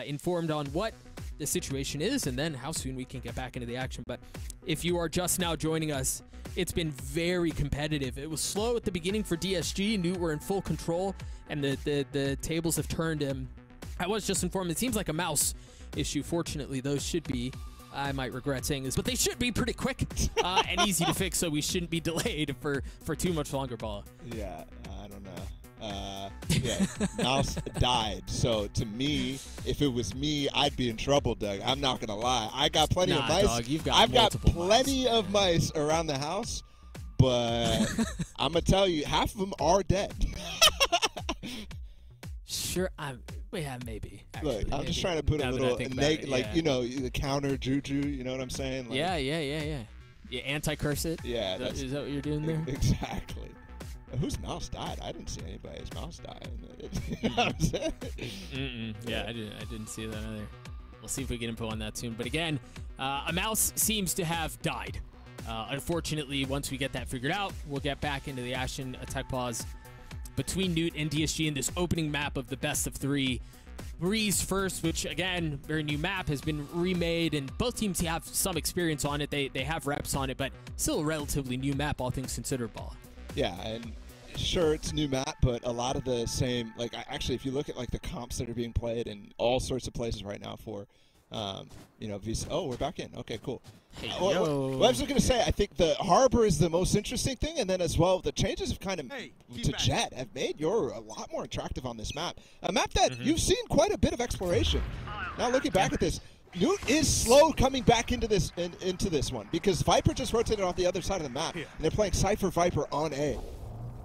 informed on what the situation is and then how soon we can get back into the action. But if you are just now joining us, it's been very competitive. It was slow at the beginning for DSG. Noot were in full control, and the tables have turned. I was just informed it seems like a mouse issue. Fortunately, those should be I might regret saying this, but they should be pretty quick and easy to fix, so we shouldn't be delayed for too much longer, Ball. Yeah, I don't know. Yeah, Mouse died. So to me, if it was me, I'd be in trouble, Doug. I'm not gonna lie. I got plenty of mice. Dog, I've got plenty of mice around the house, but I'm gonna tell you, half of them are dead. Sure, yeah, maybe. Actually, Look, I'm maybe. just trying to put Now a that I little, think about it, like, yeah. you know, the counter juju. You know what I'm saying? Like, Yeah. Yeah, anti-curse it. Yeah, Is that what you're doing there? Exactly. Whose mouse died? I didn't see anybody's mouse die. You know what I'm saying? Yeah, I didn't see that either. We'll see if we get info on that soon. But again, a mouse seems to have died. Unfortunately, once we get that figured out, we'll get back into the action. Attack pause between Noot and DSG in this opening map of the best of 3. Breeze first, which again, very new map, has been remade, and both teams have some experience on it. They have reps on it, but still a relatively new map, all things considered, Ball. Yeah, and sure, it's new map, but a lot of the same, like, actually, if you look at, like, the comps that are being played in all sorts of places right now for, you know, VC. Oh, we're back in. Okay, cool. Hey, Well, I was just going to say, I think the Harbor is the most interesting thing, and then as well, the changes have kind of, to Jet, have made Yoru a lot more attractive on this map. A map that you've seen quite a bit of exploration. Now, looking back at this, Noot is slow coming back into this one, because Viper just rotated off the other side of the map, and they're playing Cypher Viper on A.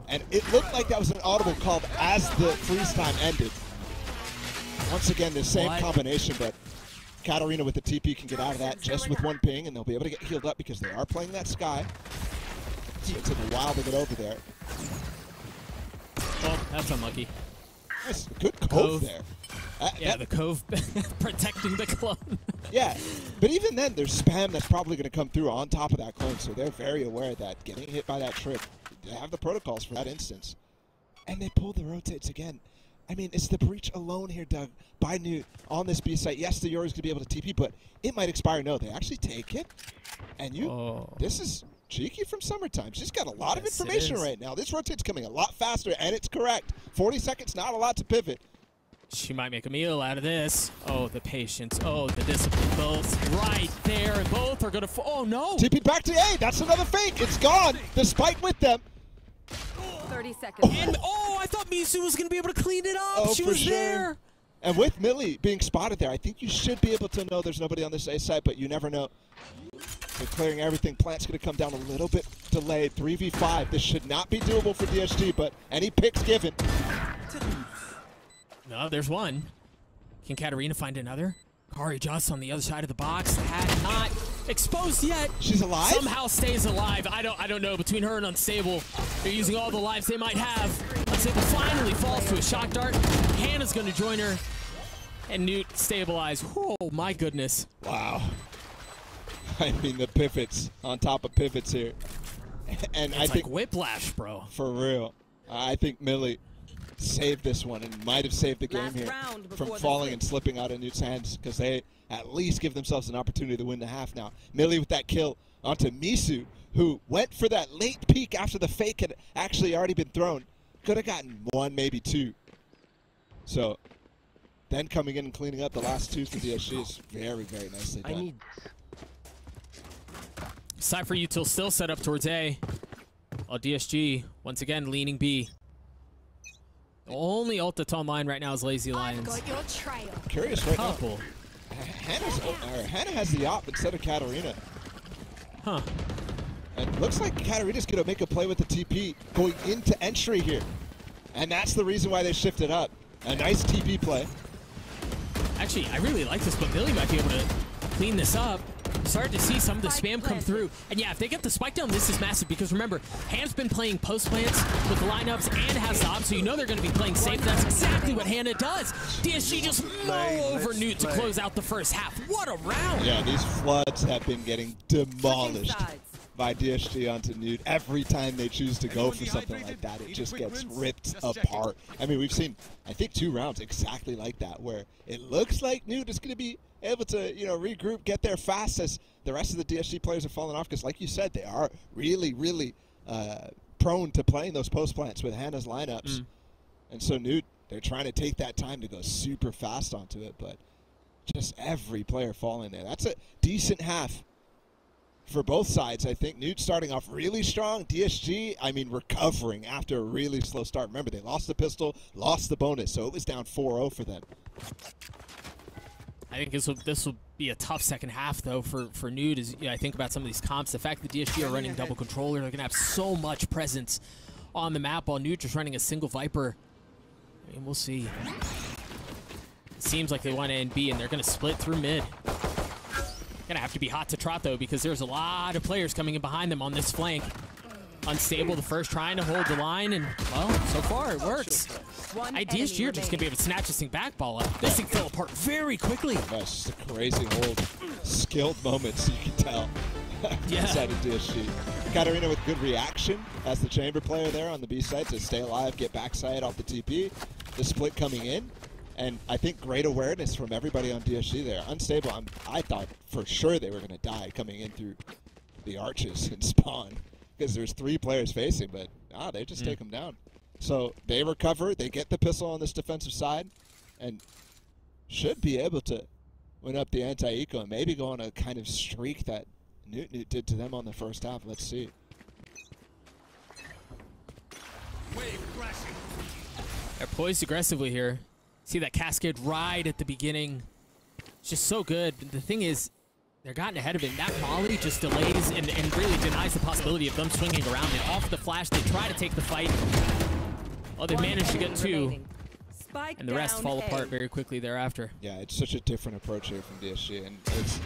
And it looked like that was an audible call as the freeze time ended. Once again, the same combination, but Katarina with the TP can get out of that just with one ping, and they'll be able to get healed up because they are playing that Sky. So it's taking a while to get over there. Oh, that's unlucky. Nice, good cove there. Yeah, the cove protecting the clone. Yeah, but even then, there's spam that's probably going to come through on top of that clone, so they're very aware that getting hit by that trip, they have the protocols for that instance. And they pull the rotates again. I mean, it's the breach alone here, Doug, by Noot on this B site. Yes, the Yoru's going to be able to TP, but it might expire. No, they actually take it. And this is cheeky from Summertime. She's got a lot of information right now. This rotate's coming a lot faster, and it's correct. 40 seconds, not a lot to pivot. She might make a meal out of this. Oh, the patience. Oh, the discipline. Both right there, and both are going to... Oh, no. TP back to A. That's another fake. It's gone. The spike with them. 30 seconds. And, I thought Misu was going to be able to clean it up. She was there. And with Millie being spotted there, I think you should be able to know there's nobody on this A side, but you never know. They're clearing everything. Plant's going to come down a little bit delayed. 3v5. This should not be doable for DSG, but any picks given. No, there's one. Can Katarina find another? Kari just on the other side of the box. Had not exposed yet. She's alive? Somehow stays alive. I don't know. Between her and Unstable, they're using all the lives they might have. Unstable finally falls to a shock dart. Hannah's going to join her. And Noot stabilized. Oh, my goodness. Wow. I mean, the pivots on top of pivots here. And it's I think like whiplash, bro. For real. I think Millie saved this one and might have saved the game here from falling and slipping out of Noot's hands, because they at least give themselves an opportunity to win the half now. Millie with that kill onto Misu, who went for that late peek after the fake had actually already been thrown. Could have gotten one, maybe two. So then coming in and cleaning up the last two for DSG is very, very nicely done. Cypher Util still set up towards A. While DSG, once again, leaning B. The only ult that's online right now is Lazy Lions. Curious right Couple. now. Hannah has the op instead of Katarina. Huh. And looks like Katarina's going to make a play with the TP going into entry here. And that's the reason why they shifted up. A nice TP play. Actually, I really like this, but Billy might be able to clean this up. Started to see some of the spam come through. And yeah, if they get the spike down, this is massive, because remember, Hannah's been playing post plants with the lineups and has the op, so you know they're going to be playing safe. That's exactly what Hannah does. DSG just mow over Noot to close out the first half. What a round! Yeah, these floods have been getting demolished by DSG onto Noot. Every time they choose to go for something like that, it just gets ripped apart. I mean, we've seen, I think, 2 rounds exactly like that, where it looks like Noot is going to be able to, you know, regroup, get there fast as the rest of the DSG players are falling off, because like you said, they are really, really prone to playing those post plants with Hannah's lineups. And so Noot, they're trying to take that time to go super fast onto it, but just every player falling there. That's a decent half for both sides. I think Noot starting off really strong. DSG, I mean, recovering after a really slow start. Remember, they lost the pistol, lost the bonus, so it was down 4-0 for them. I think this will be a tough second half, though, for Noot. As I think about some of these comps, the fact that DSG are running double controller, they're going to have so much presence on the map, while Noot just running a single Viper. I mean, we'll see. It seems like they want A and B, and they're going to split through mid. Gonna have to be hot to trot, though, because there's a lot of players coming in behind them on this flank. Unstable, the first trying to hold the line, and, well, so far it works. DSG are just gonna be able to snatch this thing back, Balla. This thing fell apart very quickly. That's just a crazy hold. Skilled moments, you can tell. Yeah. Inside of DSG. Katarina with good reaction as the chamber player there on the B side to stay alive, get backside off the TP. The split coming in. And I think great awareness from everybody on DSG there. Unstable, I thought for sure they were going to die coming in through the arches and spawn. Because there's 3 players facing, but they just take them down. So they recover, they get the pistol on this defensive side, and should be able to win up the anti-eco and maybe go on a kind of streak that Noot Noot did to them on the first half. Let's see. Wave crashing. They're poised aggressively here. See that cascade right at the beginning. It's just so good. But the thing is, they're gotten ahead of it. That molly just delays and really denies the possibility of them swinging around. And off the flash, they try to take the fight. Well, they managed to get 2. And the rest fall apart very quickly thereafter. Yeah, it's such a different approach here from DSG. And it's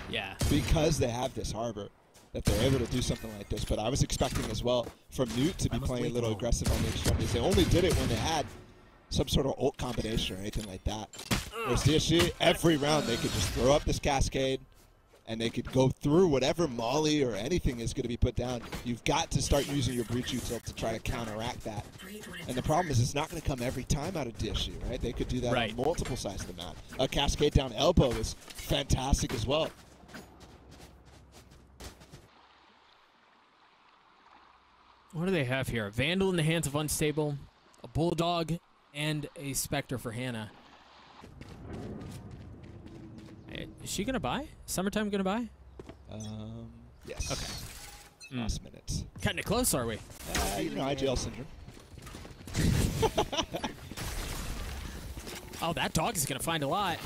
because they have this harbor that they're able to do something like this. But I was expecting as well from Noot to be playing a little aggressive on the extremities. They only did it when they had some sort of ult combination or anything like that. Whereas DSG, every round they could just throw up this cascade and they could go through whatever molly or anything is going to be put down. You've got to start using your breach util to try to counteract that. And the problem is it's not going to come every time out of DSG, right? They could do that on multiple sides of the map. A cascade down elbow is fantastic as well. What do they have here? A Vandal in the hands of Unstable, a Bulldog, and a Spectre for Hannah. Is she gonna buy? Summertime gonna buy? Yes. Okay. Last minutes. Cutting it close, are we? You know, IGL syndrome. Oh, that dog is gonna find a lot.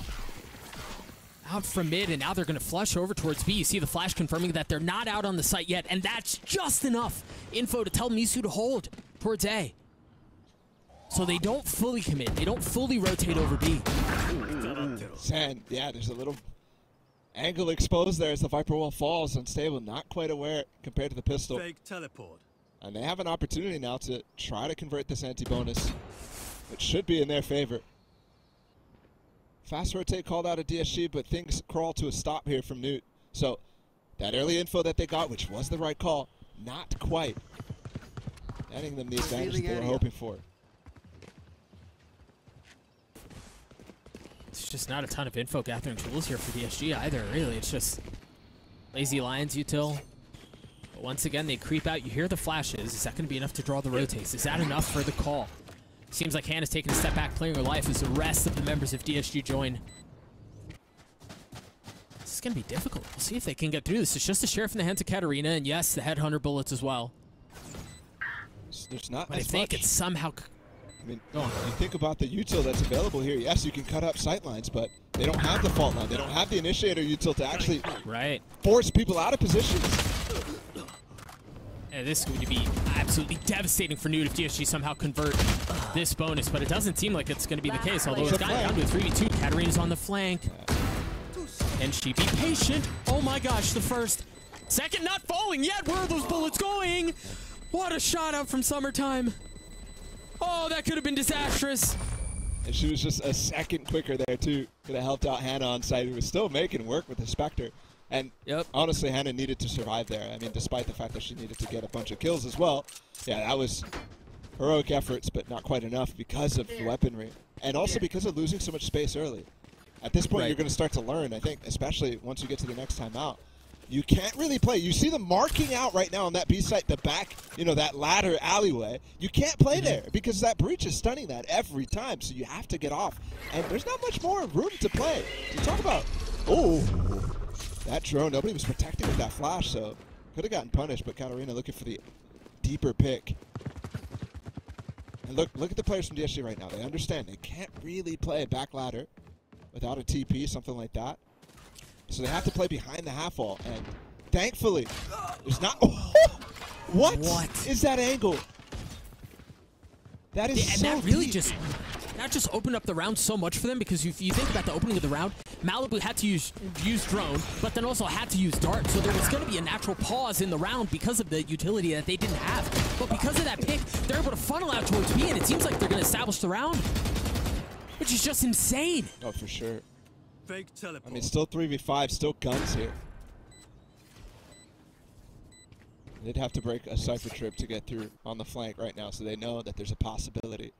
Out from mid, and now they're gonna flush over towards B. You see the flash confirming that they're not out on the site yet, and that's just enough info to tell Misu to hold towards A. So they don't fully commit. They don't fully rotate over B. And yeah, there's a little angle exposed there as the Viper wall falls. Unstable, not quite aware compared to the pistol. Fake teleport. And they have an opportunity now to try to convert this anti-bonus, which should be in their favor. Fast rotate called out of DSG, but things crawl to a stop here from Noot. So that early info that they got, which was the right call, not quite getting them the advantage that they were hoping for. It's just not a ton of info gathering tools here for DSG either, really. It's just lazy Lions util. But once again, they creep out. You hear the flashes. Is that going to be enough to draw the rotates? Is that enough for the call? Seems like Hannah's taking a step back, playing her life as the rest of the members of DSG join. This is going to be difficult. We'll see if they can get through this. It's just a sheriff in the hands of Katarina, and yes, the Headhunter bullets as well. There's not But I as think much. it's somehow... I mean, you think about the util that's available here. Yes, you can cut up sight lines, but they don't have the fault line. They don't have the initiator util to actually force people out of positions. Yeah, this is going to be absolutely devastating for Noot if DSG somehow convert this bonus, but it doesn't seem like it's going to be the case, although it's gotten down to a 3v2. Katarina's on the flank. Can she be patient? Oh my gosh, the first. Second not falling yet. Where are those bullets going? What a shot out from Summertime. Oh, that could have been disastrous. And she was just a second quicker there, too. Could have helped out Hannah on site, who was still making work with the Spectre. And honestly, Hannah needed to survive there. I mean, despite the fact that she needed to get a bunch of kills as well. Yeah, that was heroic efforts, but not quite enough because of the weaponry. And also because of losing so much space early. At this point, you're going to start to learn, I think, especially once you get to the next time out. You can't really play. You see them marking out right now on that B site, the back, you know, that ladder alleyway. You can't play there because that breach is stunning that every time. So you have to get off. And there's not much more room to play. You talk about Oh, that drone, nobody was protecting with that flash, so could have gotten punished, but Katarina looking for the deeper pick. And look at the players from DSG right now. They understand they can't really play a back ladder without a TP, something like that. So they have to play behind the half wall, and thankfully, there's not. What is that angle? That is and so that really deep. that just opened up the round so much for them, because if you think about the opening of the round, Malibu had to use drone, but then also had to use dart, so there was going to be a natural pause in the round because of the utility that they didn't have. But because of that pick, they're able to funnel out towards B, and it seems like they're going to establish the round, which is just insane. Oh, for sure. Fake teleport. I mean, still 3v5, still guns here. They'd have to break a Cypher trip to get through on the flank right now, so they know that there's a possibility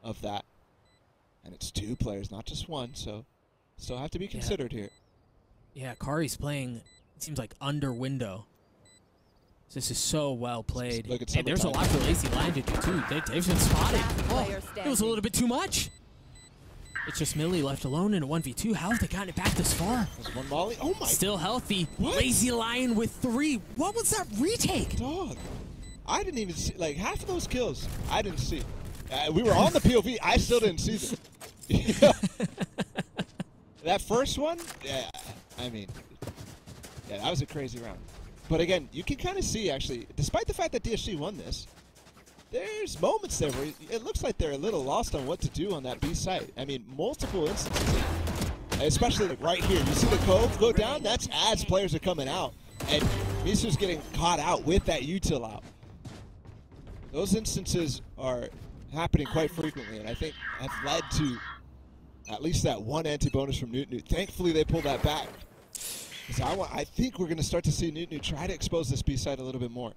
of that. And it's 2 players, not just 1, so still have to be considered here. Yeah, Kari's playing, it seems like, under window. This is so well played. Look at and there's a lot for Lazy Lion to do, too. They've been spotted. Oh, it was a little bit too much. It's just Millie left alone in a 1v2. How have they gotten it back this far? There's one volley. Oh my! Still healthy. What? Lazy Lion with 3. What was that retake? Dog, I didn't even see, like, half of those kills, I didn't see. We were on the POV, I still didn't see them. That first one, yeah, I mean, yeah, that was a crazy round. But again, you can kind of see, actually, despite the fact that DSG won this, there's moments there where it looks like they're a little lost on what to do on that B site. I mean, multiple instances, especially like right here. You see the cove go down? That's as players are coming out. And Misu's getting caught out with that util out. Those instances are happening quite frequently, and I think have led to at least that one anti-bonus from Noot Noot. Thankfully, they pulled that back. So I think we're going to start to see Noot Noot try to expose this B site a little bit more.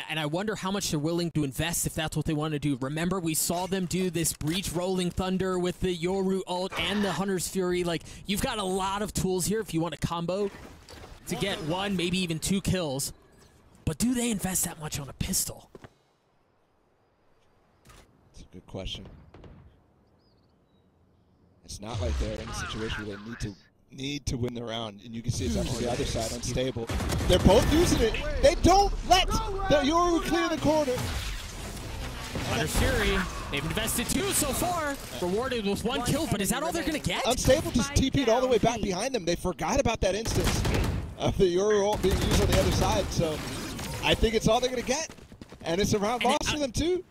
And I wonder how much they're willing to invest if that's what they want to do. Remember, we saw them do this Breach Rolling Thunder with the Yoru ult and the Hunter's Fury. Like, you've got a lot of tools here if you want to combo to get 1, maybe even 2 kills. But do they invest that much on a pistol? That's a good question. It's not like they're in a situation where they need to win the round, and you can see it's actually the other side, unstable. They're both using it. They don't let the Yoru clear the corner. Hunter's Fury, they've invested 2 so far, rewarded with 1 kill, but is that all they're going to get? Unstable just TP'd all the way back behind them. They forgot about that instance of the Yoru ult being used on the other side, so I think it's all they're going to get. And it's a round loss for them, too.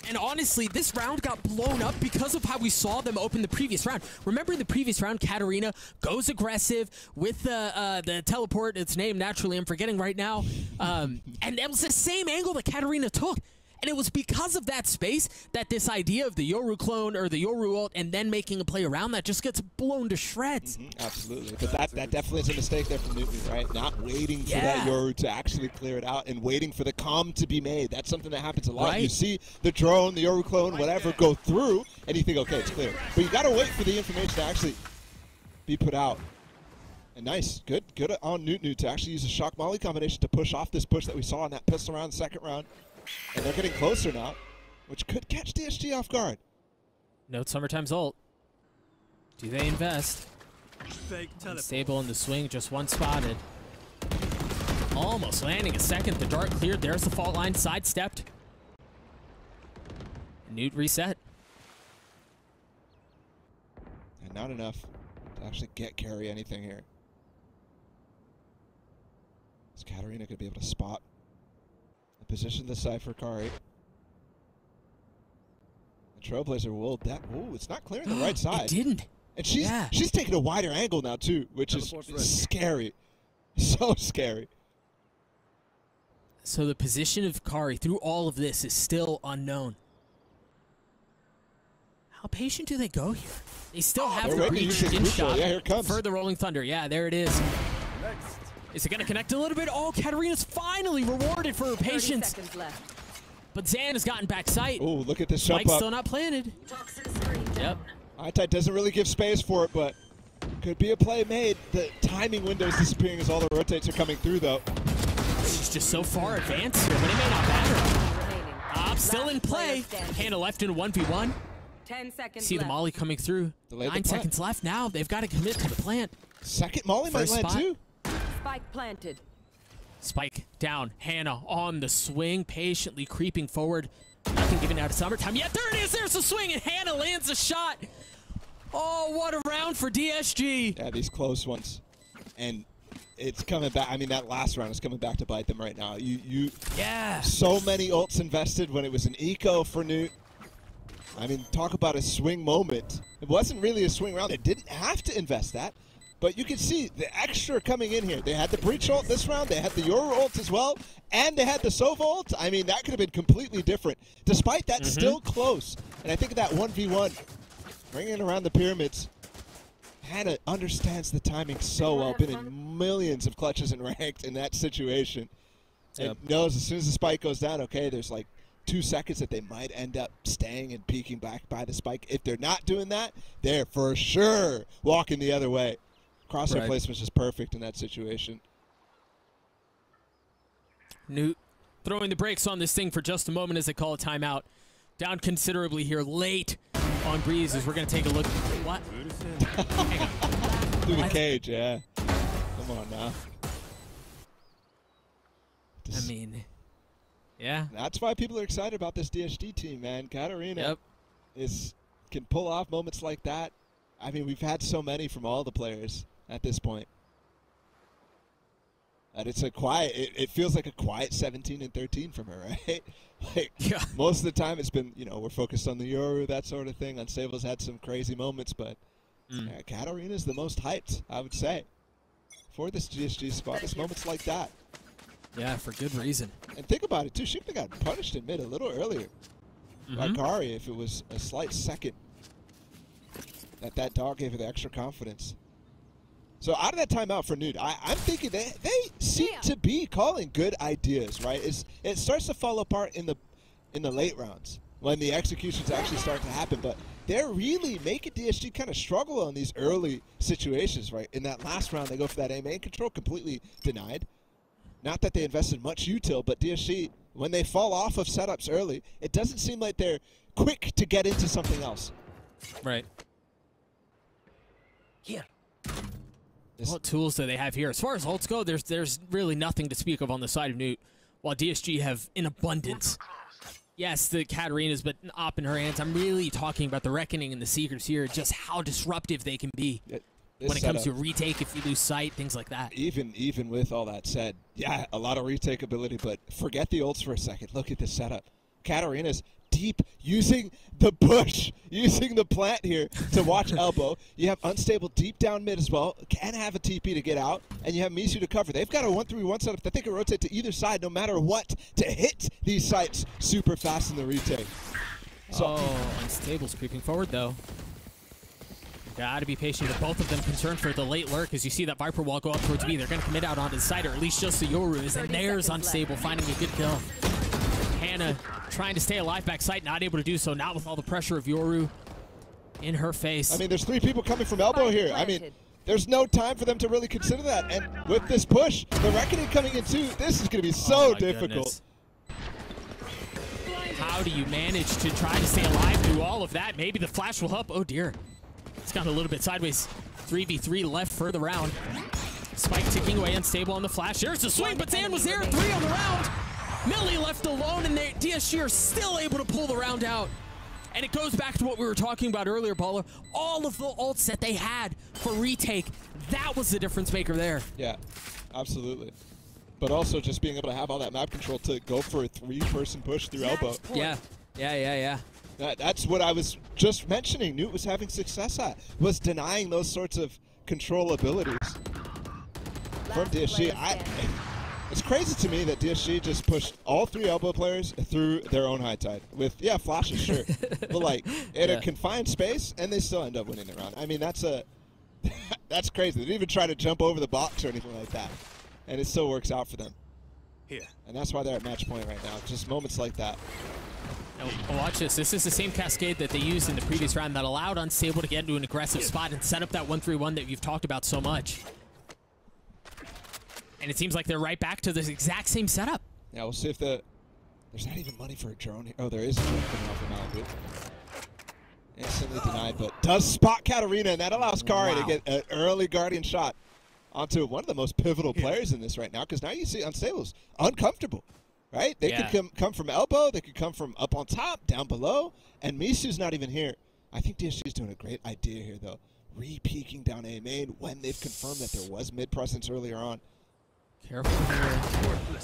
And honestly, this round got blown up because of how we saw them open the previous round. Remember in the previous round, Katarina goes aggressive with the teleport. Its name, naturally, I'm forgetting right now. And that was the same angle that Katarina took. And it was because of that space that this idea of the Yoru clone or the Yoru ult and then making a play around that just gets blown to shreds. Absolutely. But that definitely is a mistake there from Noot Noot, right? Not waiting for that Yoru to actually clear it out and waiting for the comm to be made. That's something that happens a lot. Right. You see the drone, the Yoru clone, whatever, go through, and you think, okay, it's clear. But you got to wait for the information to actually be put out. And nice. Good on Noot Noot to actually use a shock molly combination to push off this push that we saw in that pistol round, second round. And they're getting closer now, which could catch DSG off guard. Note Summertime's ult. Do they invest? Fake teleport. Stable in the swing, just 1 spotted. Almost landing a second. The dart cleared. There's the fault line, sidestepped. Noot reset. And not enough to actually carry anything here. Is Katarina going to be able to spot? Position the Cypher Kari. The Trailblazer will it's not clearing the right side. It didn't. And she's taking a wider angle now too, which is scary. So scary. So the position of Kari through all of this is still unknown. How patient do they go here? They still have the breach in shot. Yeah, here it comes. Further Rolling Thunder. Yeah, there it is. Next. Is it going to connect a little bit? Oh, Katarina's finally rewarded for her patience. 30 seconds left. But Zan has gotten back sight. Oh, look at this jump Spike's up. still not planted. Yep. Itite doesn't really give space for it, but could be a play made. The timing window is disappearing as all the rotates are coming through, though. She's just so far advanced here, but it may not matter. Still in play. Hannah left in a 1v1. 10 seconds See the left. molly coming through. Delay the 9 plant. seconds left now. They've got to commit to the plant. Second molly might First land spot. too. Spike planted. Spike down. Hannah on the swing, patiently creeping forward. Nothing given out of summertime. Yet there it is. There's the swing, and Hannah lands a shot. Oh, what a round for DSG. Yeah, these close ones. And it's coming back. I mean, that last round is coming back to bite them right now. Yeah. So many ults invested when it was an eco for Noot. I mean, talk about a swing moment. It wasn't really a swing round. They didn't have to invest that. But you can see the extra coming in here. They had the breach ult this round. They had the Yoru ult as well. And they had the Sova ult. I mean, that could have been completely different. Despite that, still close. And I think that 1v1, bringing it around the pyramids, Hannah understands the timing so well. Been in millions of clutches and ranked in that situation. And knows as soon as the spike goes down, okay, there's like 2 seconds that they might end up staying and peeking back by the spike. If they're not doing that, they're for sure walking the other way. Crosshair placement's just perfect in that situation. Noot throwing the brakes on this thing for just a moment as they call a timeout. Down considerably here late on Breeze as we're going to take a look. What? Hang on. Through the cage, yeah. Come on now. I mean, yeah. That's why people are excited about this DSG team, man. Katarina can pull off moments like that. I mean, we've had so many from all the players at this point. And it's a quiet, it feels like a quiet 17 and 13 from her, right? Like, most of the time it's been, you know, we're focused on the Yoru, that sort of thing. Unstable's had some crazy moments, but Katarina's the most hyped, I would say, for this GSG spot. It's moments like that. Yeah, for good reason. And think about it, too. She could have got punished in mid a little earlier by Kari if it was a slight second that dog gave her the extra confidence. So out of that timeout for Noot, I'm thinking they seem to be calling good ideas, right? It starts to fall apart in the late rounds when the executions actually start to happen, but they're really making DSG kind of struggle on these early situations, right? In that last round, they go for that aim control, completely denied. Not that they invested much util, but DSG, when they fall off of setups early, it doesn't seem like they're quick to get into something else. Right. Here. What tools do they have here? As far as ults go, there's really nothing to speak of on the side of Noot, while DSG have in abundance. Yes, the Katarina's, but op in her hands. I'm really talking about the Reckoning and the Seekers here, just how disruptive they can be when it comes to retake, if you lose sight, things like that. Even with all that said, yeah, a lot of retake ability, but forget the ults for a second. Look at this setup. Katarina's deep, using the bush, using the plant here to watch elbow. You have Unstable deep down mid as well, can have a TP to get out, and you have Misu to cover. They've got a 1-3-1 setup that they can rotate to either side no matter what to hit these sites super fast in the retake. So, Unstable's creeping forward though. Gotta be patient with both of them, concerned for the late lurk as you see that Viper wall go up towards B. They're gonna commit out onto the side, or at least just the Yoru is, and there's Unstable finding a good kill. Hannah trying to stay alive backside, not able to do so, not with all the pressure of Yoru in her face. I mean, there's 3 people coming from elbow here. I mean, there's no time for them to really consider that. And with this push, the Reckoning coming in too, this is going to be so difficult. Goodness. How do you manage to try to stay alive through all of that? Maybe the flash will help. Oh dear. It's gone a little bit sideways. 3v3 left for the round. Spike ticking away, Unstable on the flash. There's the swing, but Zan was there, 3 on the round. Millie left alone, and DSG are still able to pull the round out. And it goes back to what we were talking about earlier, Baller. All of the ults that they had for retake, that was the difference maker there. Yeah, absolutely. But also just being able to have all that map control to go for a 3-person push through elbow. Yeah. That's what I was just mentioning. Noot was having success at, was denying those sorts of control abilities. From DSG, it's crazy to me that DSG just pushed all 3 elbow players through their own high tide with, flashes, sure, but like in a confined space, and they still end up winning the round. I mean, that's crazy. They didn't even try to jump over the box or anything like that, and it still works out for them. Here. And that's why they're at match point right now. Just moments like that. Now, watch this. This is the same cascade that they used in the previous round that allowed Unstable to get into an aggressive spot and set up that 1-3-1 that you've talked about so much. And it seems like they're right back to this exact same setup. Yeah, we'll see if there's not even money for a drone here. Oh, there is a drone coming off the mountain. Instantly denied, but does spot Katarina, and that allows Kari to get an early Guardian shot onto one of the most pivotal players in this right now, because now you see Unstable's uncomfortable, right? They could come from elbow, they could come from up on top, down below, and Misu's not even here. I think DSG's doing a great idea here, though. Re-peeking down A main when they've confirmed that there was mid-presence earlier on. Careful here.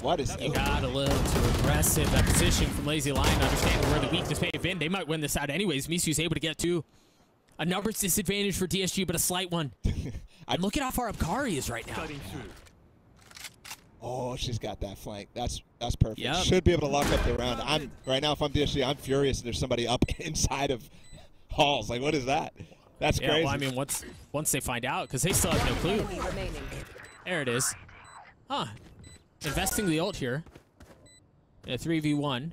What is He got a little too aggressive. That position from Lazy Lion, understanding where the weakness may have been. They might win this out anyways. Misu's able to get to a numbers disadvantage for DSG, but a slight one. And look at how far up Kari is right now. Oh, she's got that flank. That's perfect. Yep. Should be able to lock up the round. Right now, if I'm DSG, I'm furious there's somebody up inside of halls. Like, what is that? That's crazy. Well, I mean, once they find out, because they still have no clue. There it is. Huh. Investing the ult here. In a 3v1.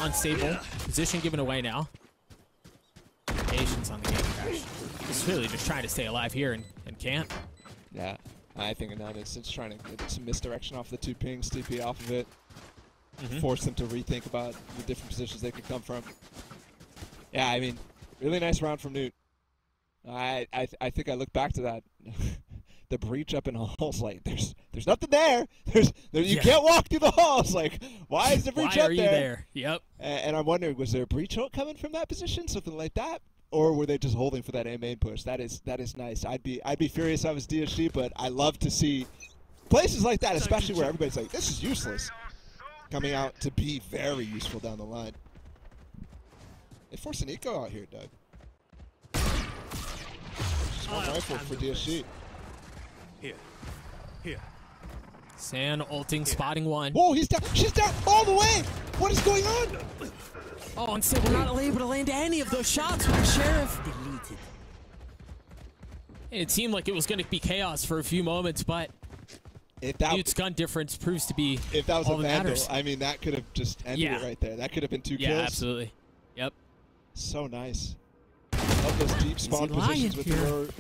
Unstable. Position given away now. Patience on the game crash. Just really just trying to stay alive here and can't. Yeah, I think in that instance, trying to get some misdirection off the 2 pings, TP off of it. Force them to rethink about the different positions they could come from. Yeah, I mean, really nice round from Noot. I think I look back to that. The breach up in halls, like there's nothing there. You can't walk through the halls. Like, why is the breach up there? Why are you there? Yep. And I'm wondering, was there a breach ult coming from that position, something like that, or were they just holding for that A main push? That is nice. I'd be furious if I was DSG, but I love to see places like that, especially where everybody's like, this is useless, coming out to be very useful down the line. They force an eco out here, Doug. Just one rifle for DSG. Here. San ulting, spotting one. Whoa, he's down. She's down all the way. What is going on? Oh, instead we're not able to land any of those shots with the Sheriff. Deleted. It seemed like it was going to be chaos for a few moments, but Noot's gun difference proves to be if that was all a that Vandal, matters. I mean, that could have just ended it right there. That could have been 2 kills. Yeah, absolutely. Yep. So nice. Love those deep spawn positions with the road.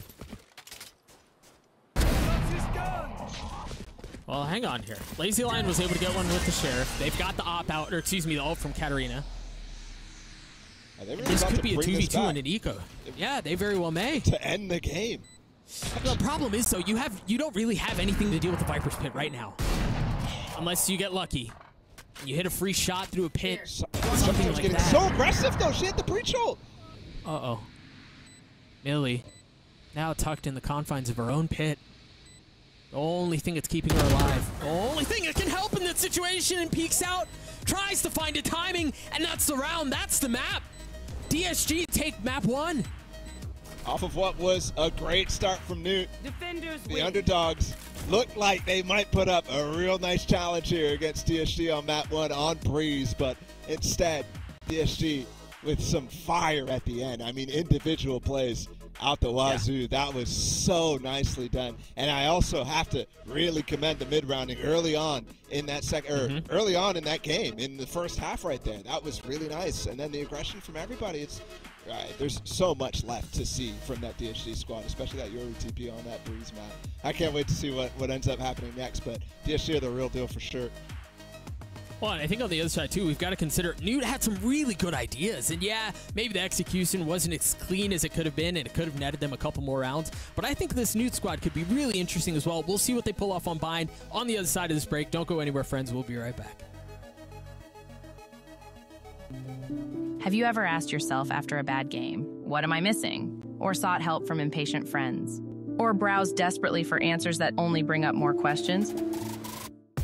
Well, hang on here. Lazy Lion was able to get one with the Sheriff. They've got the op out, or excuse me, the ult from Katarina. Really this could be a 2v2 and an eco. Yeah, they very well may. To end the game. The problem is, though, you don't really have anything to deal with the Viper's Pit right now. Unless you get lucky. You hit a free shot through a pit. Something like getting that. so aggressive, though. She hit the breach ult. Uh-oh. Millie, now tucked in the confines of her own pit. The only thing that's keeping her alive. The only thing that can help in that situation, and peeks out, tries to find a timing, and that's the round. That's the map. DSG take map 1. Off of what was a great start from Noot, the underdogs looked like they might put up a real nice challenge here against DSG on map 1 on Breeze, but instead, DSG with some fire at the end. I mean, individual plays out the wazoo. That was so nicely done. And I also have to really commend the mid-rounding early on in that early on in that game, in the first half right there. That was really nice. And then the aggression from everybody. It's there's so much left to see from that DSG squad, especially that Yoru TP on that Breeze map. I can't wait to see what ends up happening next, but DSG are the real deal for sure. Well, and I think on the other side, too, we've got to consider Noot had some really good ideas. And yeah, maybe the execution wasn't as clean as it could have been, and it could have netted them a couple more rounds. But I think this Noot squad could be really interesting as well. We'll see what they pull off on Bind on the other side of this break. Don't go anywhere, friends. We'll be right back. Have you ever asked yourself after a bad game, what am I missing? Or sought help from impatient friends? Or browsed desperately for answers that only bring up more questions?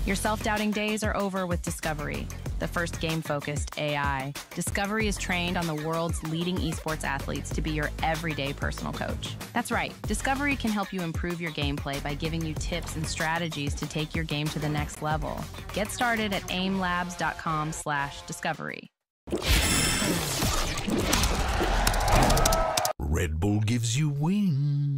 Your self-doubting days are over with Discovery, the first game-focused AI. Discovery is trained on the world's leading esports athletes to be your everyday personal coach. That's right, Discovery can help you improve your gameplay by giving you tips and strategies to take your game to the next level. Get started at aimlabs.com/discovery. Red Bull gives you wings.